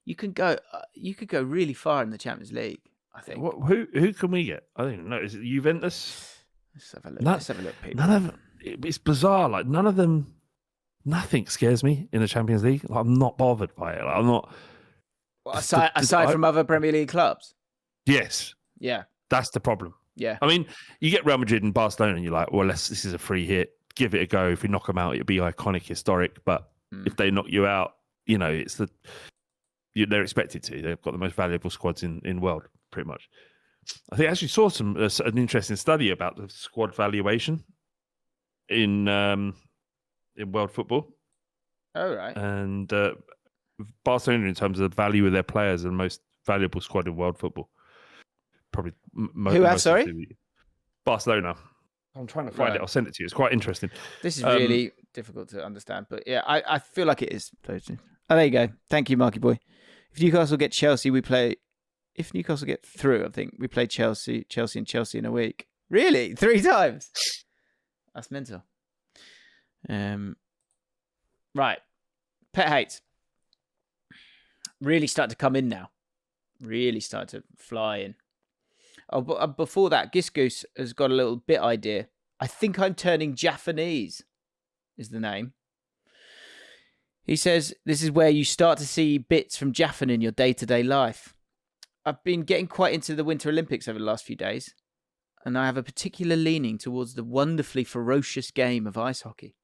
you could go really far in the Champions League. I think. Who can we get? I don't even know. Is it Juventus? Let's have a look. Let's have a look, people. None of it's bizarre. Like none of them. Nothing scares me in the Champions League. Like, I'm not bothered by it. Like, I'm not. Well, aside from other Premier League clubs. Yes. Yeah. That's the problem. Yeah. I mean, you get Real Madrid and Barcelona, and you're like, well, this is a free hit. Give it a go. If we knock them out, it'll be iconic, historic. But if they knock you out, you know, they're expected to. They've got the most valuable squads in the world, pretty much. I think I actually saw an interesting study about the squad valuation in world football. Oh, right. And Barcelona, in terms of the value of their players, are the most valuable squad in world football. Probably. Who have, sorry? Barcelona. I'm trying to find it. I'll send it to you. It's quite interesting. This is really difficult to understand, but yeah, I feel like it is. Oh, there you go. Thank you, Marky Boy. If Newcastle get Chelsea, we play. If Newcastle get through, I think we play Chelsea, and Chelsea in a week. Really? 3 times? That's mental. Right. Pet hates. Really starting to come in now. Really starting to fly in. Oh, but before that, Gisgoose has got a little bit idea. I think I'm turning Japanese, is the name. He says, this is where you start to see bits from JAFFN in your day-to-day life. I've been getting quite into the Winter Olympics over the last few days, and I have a particular leaning towards the wonderfully ferocious game of ice hockey.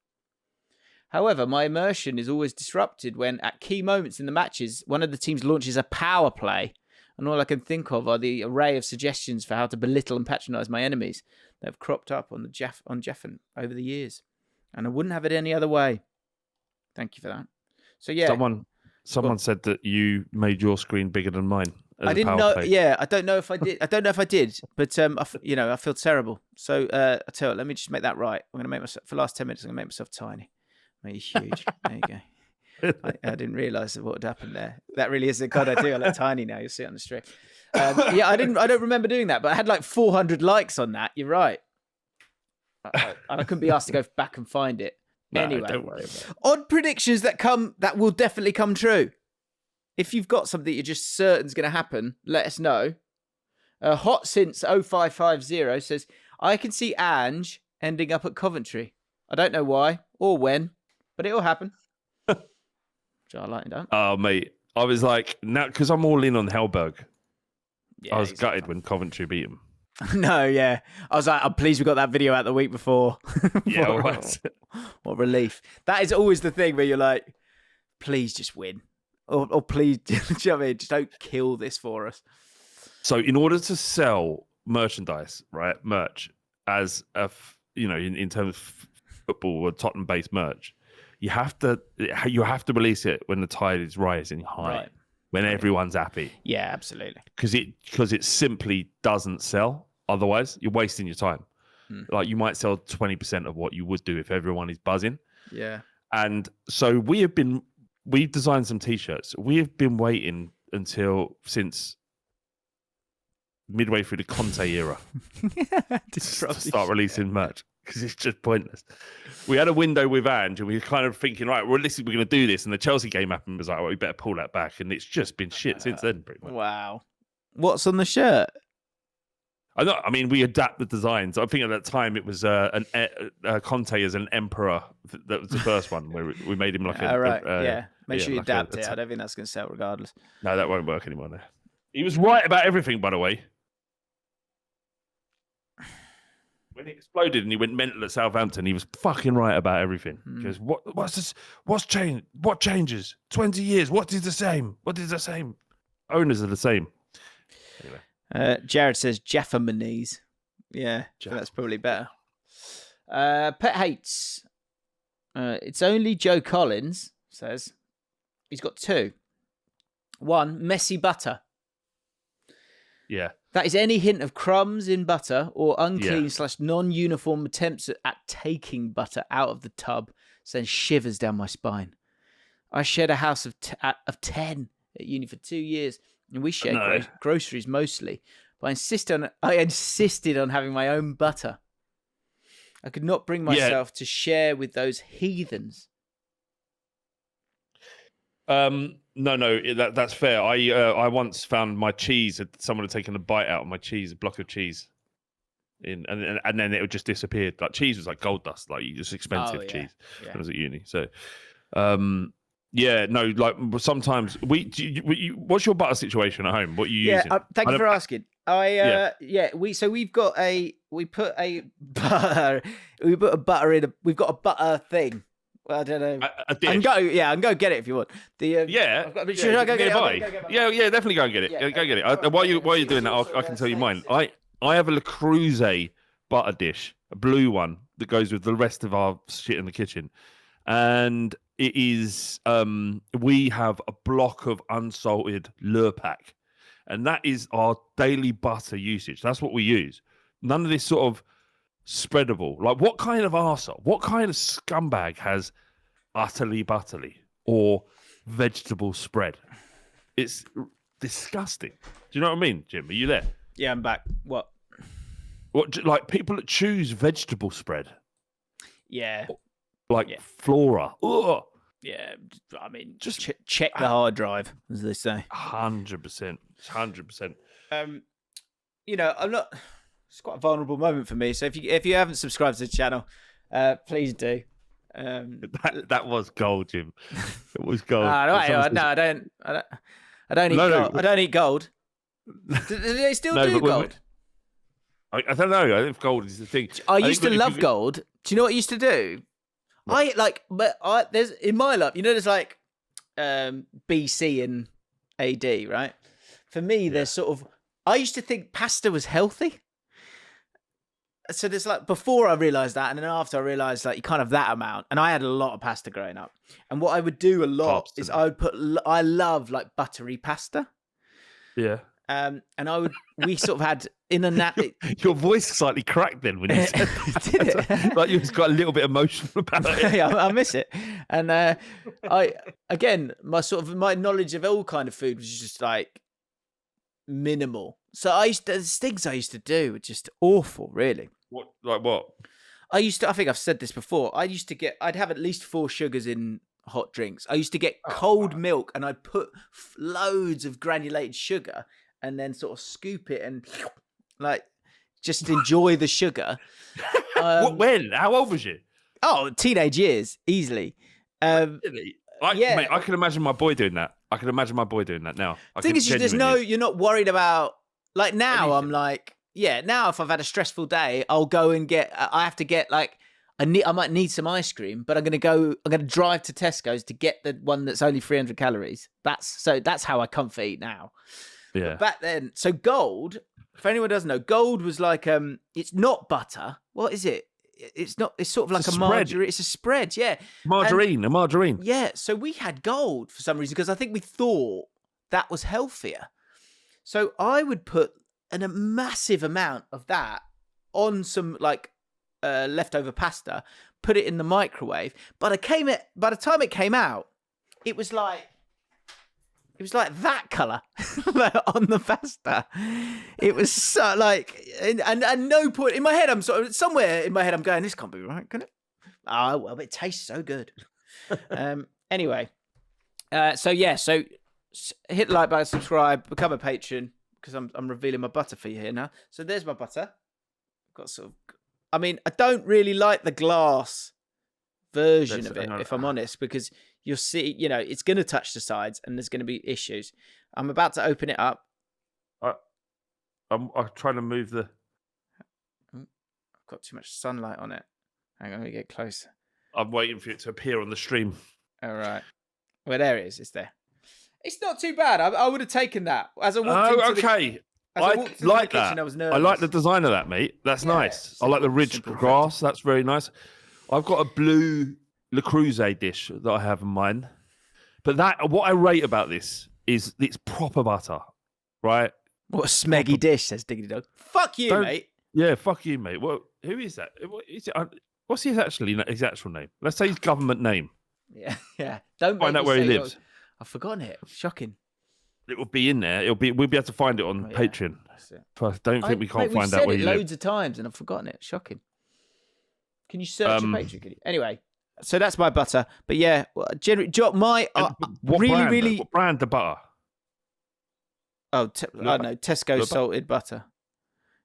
However, my immersion is always disrupted when, at key moments in the matches, one of the teams launches a power play, and all I can think of are the array of suggestions for how to belittle and patronise my enemies that have cropped up on JAFFN over the years. And I wouldn't have it any other way. Thank you for that. So yeah, someone said that you made your screen bigger than mine. I didn't know. Play. Yeah, I don't know if I did. But I feel terrible. So I tell you, let me just make that right. I'm going to make myself for the last 10 minutes. I'm going to make myself tiny. Make it huge. There you go. I didn't realise what had happened there. That really is a god idea. I look tiny now. You'll see it on the stream. Yeah, I don't remember doing that, but I had like 400 likes on that. You're right. I couldn't be asked to go back and find it. No, anyway, don't worry about it. Odd predictions that will definitely come true. If you've got something you're just certain is going to happen, let us know. Hot since 0550 says, I can see Ange ending up at Coventry. I don't know why or when, but it'll happen. Which I like, don't. Oh, mate. I was like, now, because I'm all in on Hellberg. Yeah, I was gutted when Coventry beat him. No, yeah. I was like, I'm pleased we got that video out the week before. Yeah, what relief. That is always the thing where you're like, please just win. Or please, do you know what I mean? Just don't kill this for us. So in order to sell merchandise, right, merch, as in terms of football or Tottenham-based merch, you have to release it when the tide is rising high. Right. When everyone's happy. Yeah, absolutely. Because it simply doesn't sell. Otherwise, you're wasting your time. Like you might sell 20% of what you would do if everyone is buzzing. Yeah. And so we've designed some t-shirts. We have been waiting since midway through the Conte era to start releasing merch. Because it's just pointless. We had a window with Ange and we were kind of thinking, right, we're going to do this. And the Chelsea game happened. Was like, well, we better pull that back. And it's just been shit since then, pretty much. Wow. What's on the shirt? I mean, we adapt the designs. I think at that time it was Conte as an emperor. That was the first one where we made him like a... right, yeah. Make sure you adapt it. I don't think that's going to sell regardless. No, that won't work anymore. No. He was right about everything, by the way. When it exploded and he went mental at Southampton, he was fucking right about everything. Because what's this? What's changed? What changes? 20 years. What is the same? What is the same? Owners are the same. Anyway. Jared says Jaffamanese. Yeah, that's probably better. Pet hates. It's only Joe Collins says he's got 2. 1, messy butter. Yeah. That is any hint of crumbs in butter or unclean / non-uniform attempts at taking butter out of the tub sends shivers down my spine. I shared a house of 10 at uni for 2 years, and we shared groceries mostly. but I insisted on having my own butter. I could not bring myself to share with those heathens. No, that's fair. I once found my cheese. Someone had taken a bite out of my cheese, a block of cheese, and then it would just disappeared. Like cheese was like gold dust, like just expensive cheese when I was at uni. So, like sometimes what's your butter situation at home? What are you using? Thank you for asking. We've got we put a butter in. We've got a butter thing. Well, I don't know. A dish. I can go get it if you want. Should I go get it? Yeah, definitely go and get it. Go get it. While you're doing that, I can tell you mine. I have a Le Creuset butter dish, a blue one that goes with the rest of our shit in the kitchen, and it is. We have a block of unsalted Lurpak, and that is our daily butter usage. That's what we use. None of this sort of spreadable. Like, what kind of arsehole, what kind of scumbag has utterly butterly or vegetable spread? It's disgusting. Do you know what I mean, Jim? Are you there? Yeah, I'm back. What, like people that choose vegetable spread? Yeah. Flora. Ugh. Yeah, I mean, just check the hard drive, as they say. 100%. 100%. I'm not... It's quite a vulnerable moment for me. So if you haven't subscribed to the channel, please do. That was gold, Jim. It was gold. I don't eat gold. I don't eat gold. Do they still do gold? I don't know. I think gold is the thing. I used to love gold. Do you know what I used to do? There's in my life, there's like BC and AD, right? For me, there's sort of. I used to think pasta was healthy. So there's like before I realised that, and then after I realised like you can't have that amount. And I had a lot of pasta growing up. And what I would do a lot is I love like buttery pasta. Yeah. And we sort of had in a your voice slightly cracked then when you said that. Did it? Like you just got a little bit emotional about it. Yeah, I miss it. And my knowledge of all kind of food was just like minimal. So there's things I used to do were just awful, really. What? Like what? I think I've said this before. I'd have at least 4 sugars in hot drinks. I used to get cold milk and I'd put loads of granulated sugar and then sort of scoop it and like just enjoy the sugar. When? How old was you? Oh, teenage years, easily. Mate, I can imagine my boy doing that. I can imagine my boy doing that now. The thing is, you're not worried about, like now anything. I'm like, now if I've had a stressful day, I'll go and I have to get like, I might need some ice cream, but I'm going to drive to Tesco's to get the one that's only 300 calories. That's how I comfort eat now. Yeah. But back then, so gold, for anyone who doesn't know, gold was like, it's not butter. What is it? It's not. It's sort of like a margarine. It's a spread, yeah. A margarine. Yeah. So we had gold for some reason because I think we thought that was healthier. So I would put a massive amount of that on some like leftover pasta, put it in the microwave. By the time it came out, it was like that color on the pasta. It was so like, and no point in my head. Somewhere in my head, I'm going, this can't be right, can it? Oh well, but it tastes so good. Anyway, so hit the like button, subscribe, become a patron because I'm revealing my butter for you here now. So there's my butter. Got I don't really like the glass version of it, if I'm honest, because you'll see, it's going to touch the sides and there's going to be issues. I'm about to open it up. I'm trying to move the... I've got too much sunlight on it. Hang on, let me get closer. I'm waiting for it to appear on the stream. All right. Well, there it is. It's there. It's not too bad. I would have taken that. As I walked into the kitchen, I was nervous. I like the design of that, mate. That's nice. I like the ridged grass. That's very nice. I've got a blue Le Creuset dish that I have in mind. But what I rate about this is it's proper butter, right? What a smeggy dish, says Diggity Dog. Fuck you, mate. Yeah, fuck you, mate. Well, who is that? What's his actual name? Let's say his government name. Yeah. Don't find out where he lives. I've forgotten it. Shocking. It will be in there. We'll be able to find it on Patreon. That's it. I don't think we can't find out out we've where said you it live. loads of times and I've forgotten it. Shocking. Can you search your Patreon? Can you? Anyway, so that's my butter. But yeah, generally, my what brand the butter? Oh, I don't know, Tesco salted butter.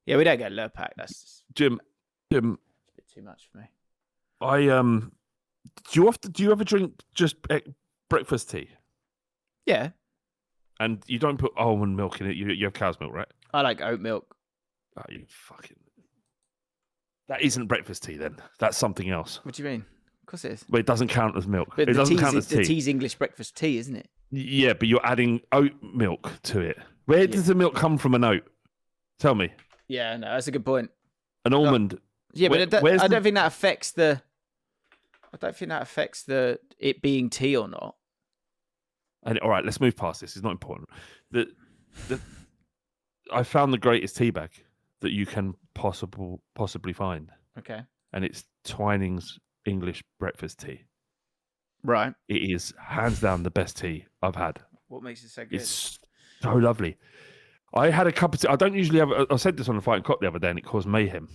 Yeah, we don't get Lurpak. That's just Jim. a bit too much for me. Do you ever drink just breakfast tea? Yeah. And you don't put almond milk in it. You have cow's milk, right? I like oat milk. Oh, you fucking. That isn't breakfast tea then. That's something else. What do you mean? Of course it is. But it doesn't count as milk. But it doesn't count as tea. The tea's English breakfast tea, isn't it? Yeah, but you're adding oat milk to it. Where does the milk come from an oat? Tell me. Yeah, no, that's a good point. An almond. Yeah, but I don't think that affects the. I don't think that affects it being tea or not. And all right, let's move past this. It's not important. I found the greatest tea bag that you can possibly find. Okay. And it's Twining's English breakfast tea. Right. It is hands down the best tea I've had. What makes it so good? It's so lovely. I had a cup of tea. I don't usually have. I said this on the Fighting Cock the other day, and it caused mayhem.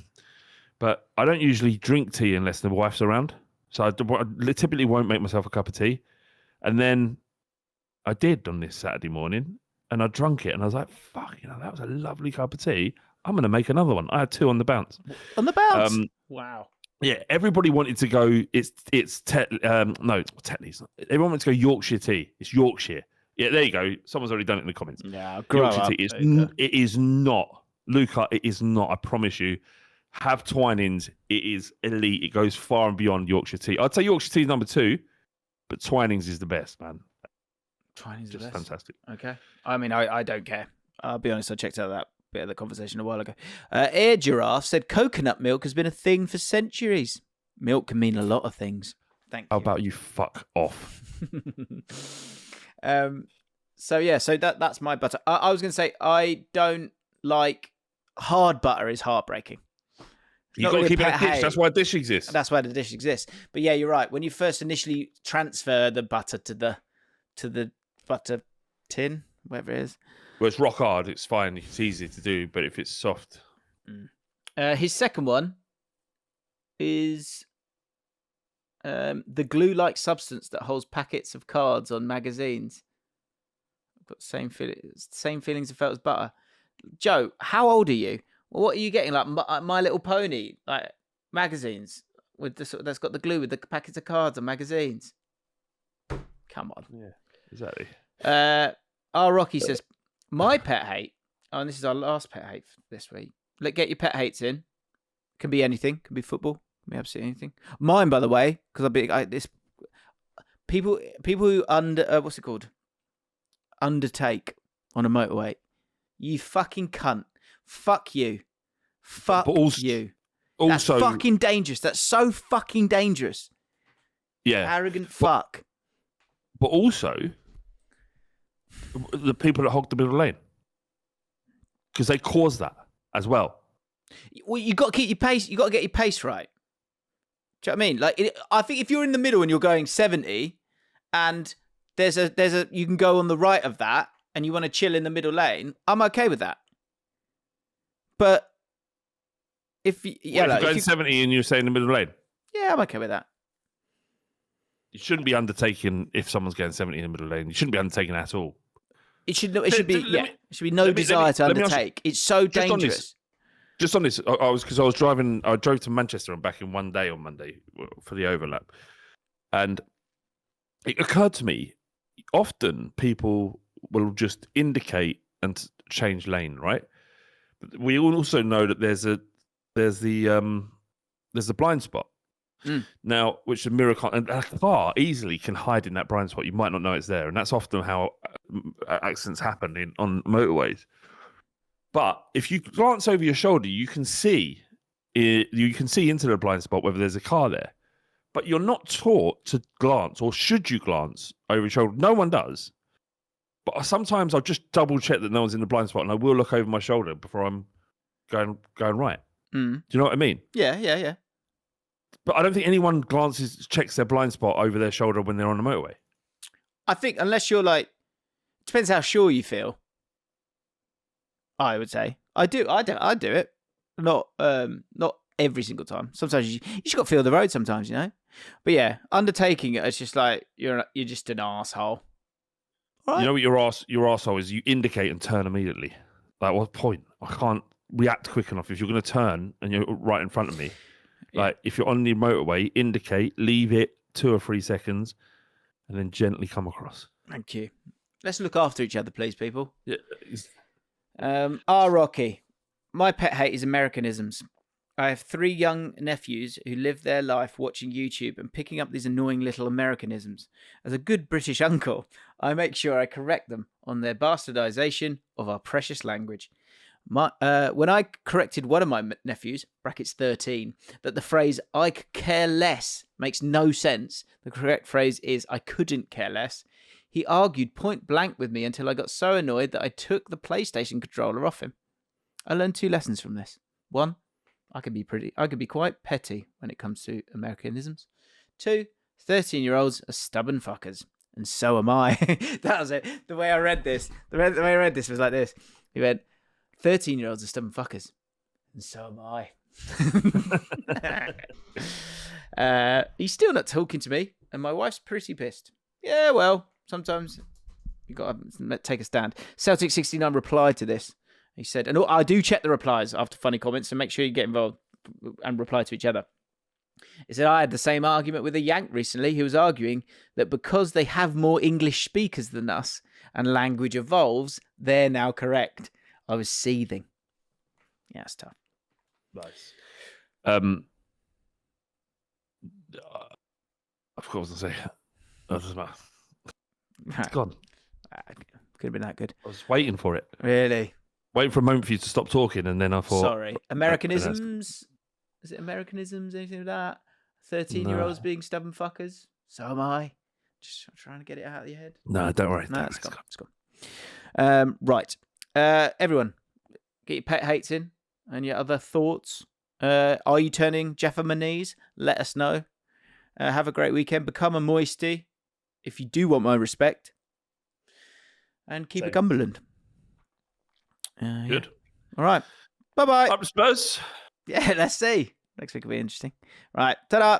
But I don't usually drink tea unless the wife's around. So I typically won't make myself a cup of tea. And then I did on this Saturday morning, and I drunk it, and I was like, "Fuck, that was a lovely cup of tea. I'm going to make another one." I had 2 on the bounce. On the bounce? Wow. Yeah, everybody wanted to go. It's Tetley's. Everyone wanted to go Yorkshire tea. It's Yorkshire. Yeah, there you go. Someone's already done it in the comments. Yeah, Yorkshire tea. It is not, Luca. It is not. I promise you. Have Twinings. It is elite. It goes far and beyond Yorkshire tea. I'd say Yorkshire tea is number 2, but Twinings is the best, man. Twinings is just the best. Fantastic. Okay. I mean, I don't care. I'll be honest. I checked out that bit of the conversation a while ago. Air Giraffe said coconut milk has been a thing for centuries. Milk can mean a lot of things. Thank you. How about you fuck off? So that's my butter. I was going to say I don't like hard butter. Is heartbreaking. You've got to keep it a dish. That's why a dish exists. That's why the dish exists. But yeah, you're right. When you first initially transfer the butter to the butter tin, whatever it is. Well, it's rock hard. It's fine. It's easy to do. But if it's soft. His second one is the glue-like substance that holds packets of cards on magazines. I've got same feelings I felt as butter. Joe, how old are you? Well, what are you getting? Like My Little Pony, like magazines with that's got the glue with the packets of cards and magazines. Come on. Yeah, exactly. Rocky says, my pet hate, and this is our last pet hate for this week. Get your pet hates in. Can be anything. Can be football. Can be absolutely anything. Mine, by the way, because this people who what's it called? Undertake on a motorway. You fucking cunt. Fuck you. Fuck you. That's fucking dangerous. That's so fucking dangerous. Yeah. Arrogant fuck. But also, the people that hog the middle lane. Because they cause that as well. Well, you got to keep your pace. You got to get your pace right. Do you know what I mean? Like, I think if you're in the middle and you're going 70, and there's a you can go on the right of that, and you want to chill in the middle lane, I'm okay with that. But if you're going 70 and you're saying the middle lane, yeah, I'm okay with that. You shouldn't be undertaking if someone's going 70 in the middle lane. You shouldn't be undertaking at all. It should be no desire to undertake. It's so dangerous. Just on this, I drove to Manchester and back in one day on Monday for the overlap, and it occurred to me, often people will just indicate and change lane, right? But we also know that there's the blind spot. Now, which a miracle, and a car easily can hide in that blind spot. You might not know it's there, and that's often how accidents happen on motorways. But if you glance over your shoulder, you can see into the blind spot whether there's a car there. But you're not taught to glance, or should you glance over your shoulder? No one does. But sometimes I'll just double check that no one's in the blind spot, and I will look over my shoulder before I'm going right. Do you know what I mean? Yeah. But I don't think anyone checks their blind spot over their shoulder when they're on the motorway. I think unless you're like Depends how sure you feel. I would say I do it. Not every single time. Sometimes you just got to feel the road. Sometimes, you know. But yeah, undertaking it, it's just like you're just an arsehole. Right. You know what your arsehole is? You indicate and turn immediately. Like, what point? I can't react quick enough. If you're going to turn and you're right in front of me, like if you're on the motorway, indicate, leave it 2 or 3 seconds, and then gently come across. Thank you. Let's look after each other, please, people. Yeah. Rocky. My pet hate is Americanisms. I have 3 young nephews who live their life watching YouTube and picking up these annoying little Americanisms. As a good British uncle, I make sure I correct them on their bastardization of our precious language. When I corrected one of my nephews, brackets 13, that the phrase "I could care less" makes no sense, the correct phrase is "I couldn't care less," he argued point blank with me until I got so annoyed that I took the PlayStation controller off him. I learned 2 lessons from this. 1, I can be quite petty when it comes to Americanisms. 2, 13-year-olds are stubborn fuckers, and so am I. That was it. The way I read this, the way I read this was like this. He went, 13-year-olds are stubborn fuckers, and so am I. He's still not talking to me, and my wife's pretty pissed. Yeah, well, sometimes you got to take a stand. Celtic69 replied to this. He said, and I do check the replies after funny comments, so make sure you get involved and reply to each other. He said, I had the same argument with a Yank recently who was arguing that because they have more English speakers than us and language evolves, they're now correct. I was seething. Yeah, it's tough. Nice. Of course, I say, doesn't matter. It's gone. Could have been that good. I was waiting for it. Really? Waiting for a moment for you to stop talking, and then I thought... Sorry. Americanisms? Is it Americanisms? Anything like that? 13-year-olds being stubborn fuckers? So am I. Just trying to get it out of your head. No, don't worry. No, it's gone. Right. Everyone, get your pet hates in and your other thoughts. Are you turning JAFFN? Let us know. Have a great weekend. Become a moisty if you do want my respect. And keep it Cumberland. Good. Yeah. All right. Bye-bye. Up Spurs. Yeah, let's see. Next week will be interesting. Right. Ta-da.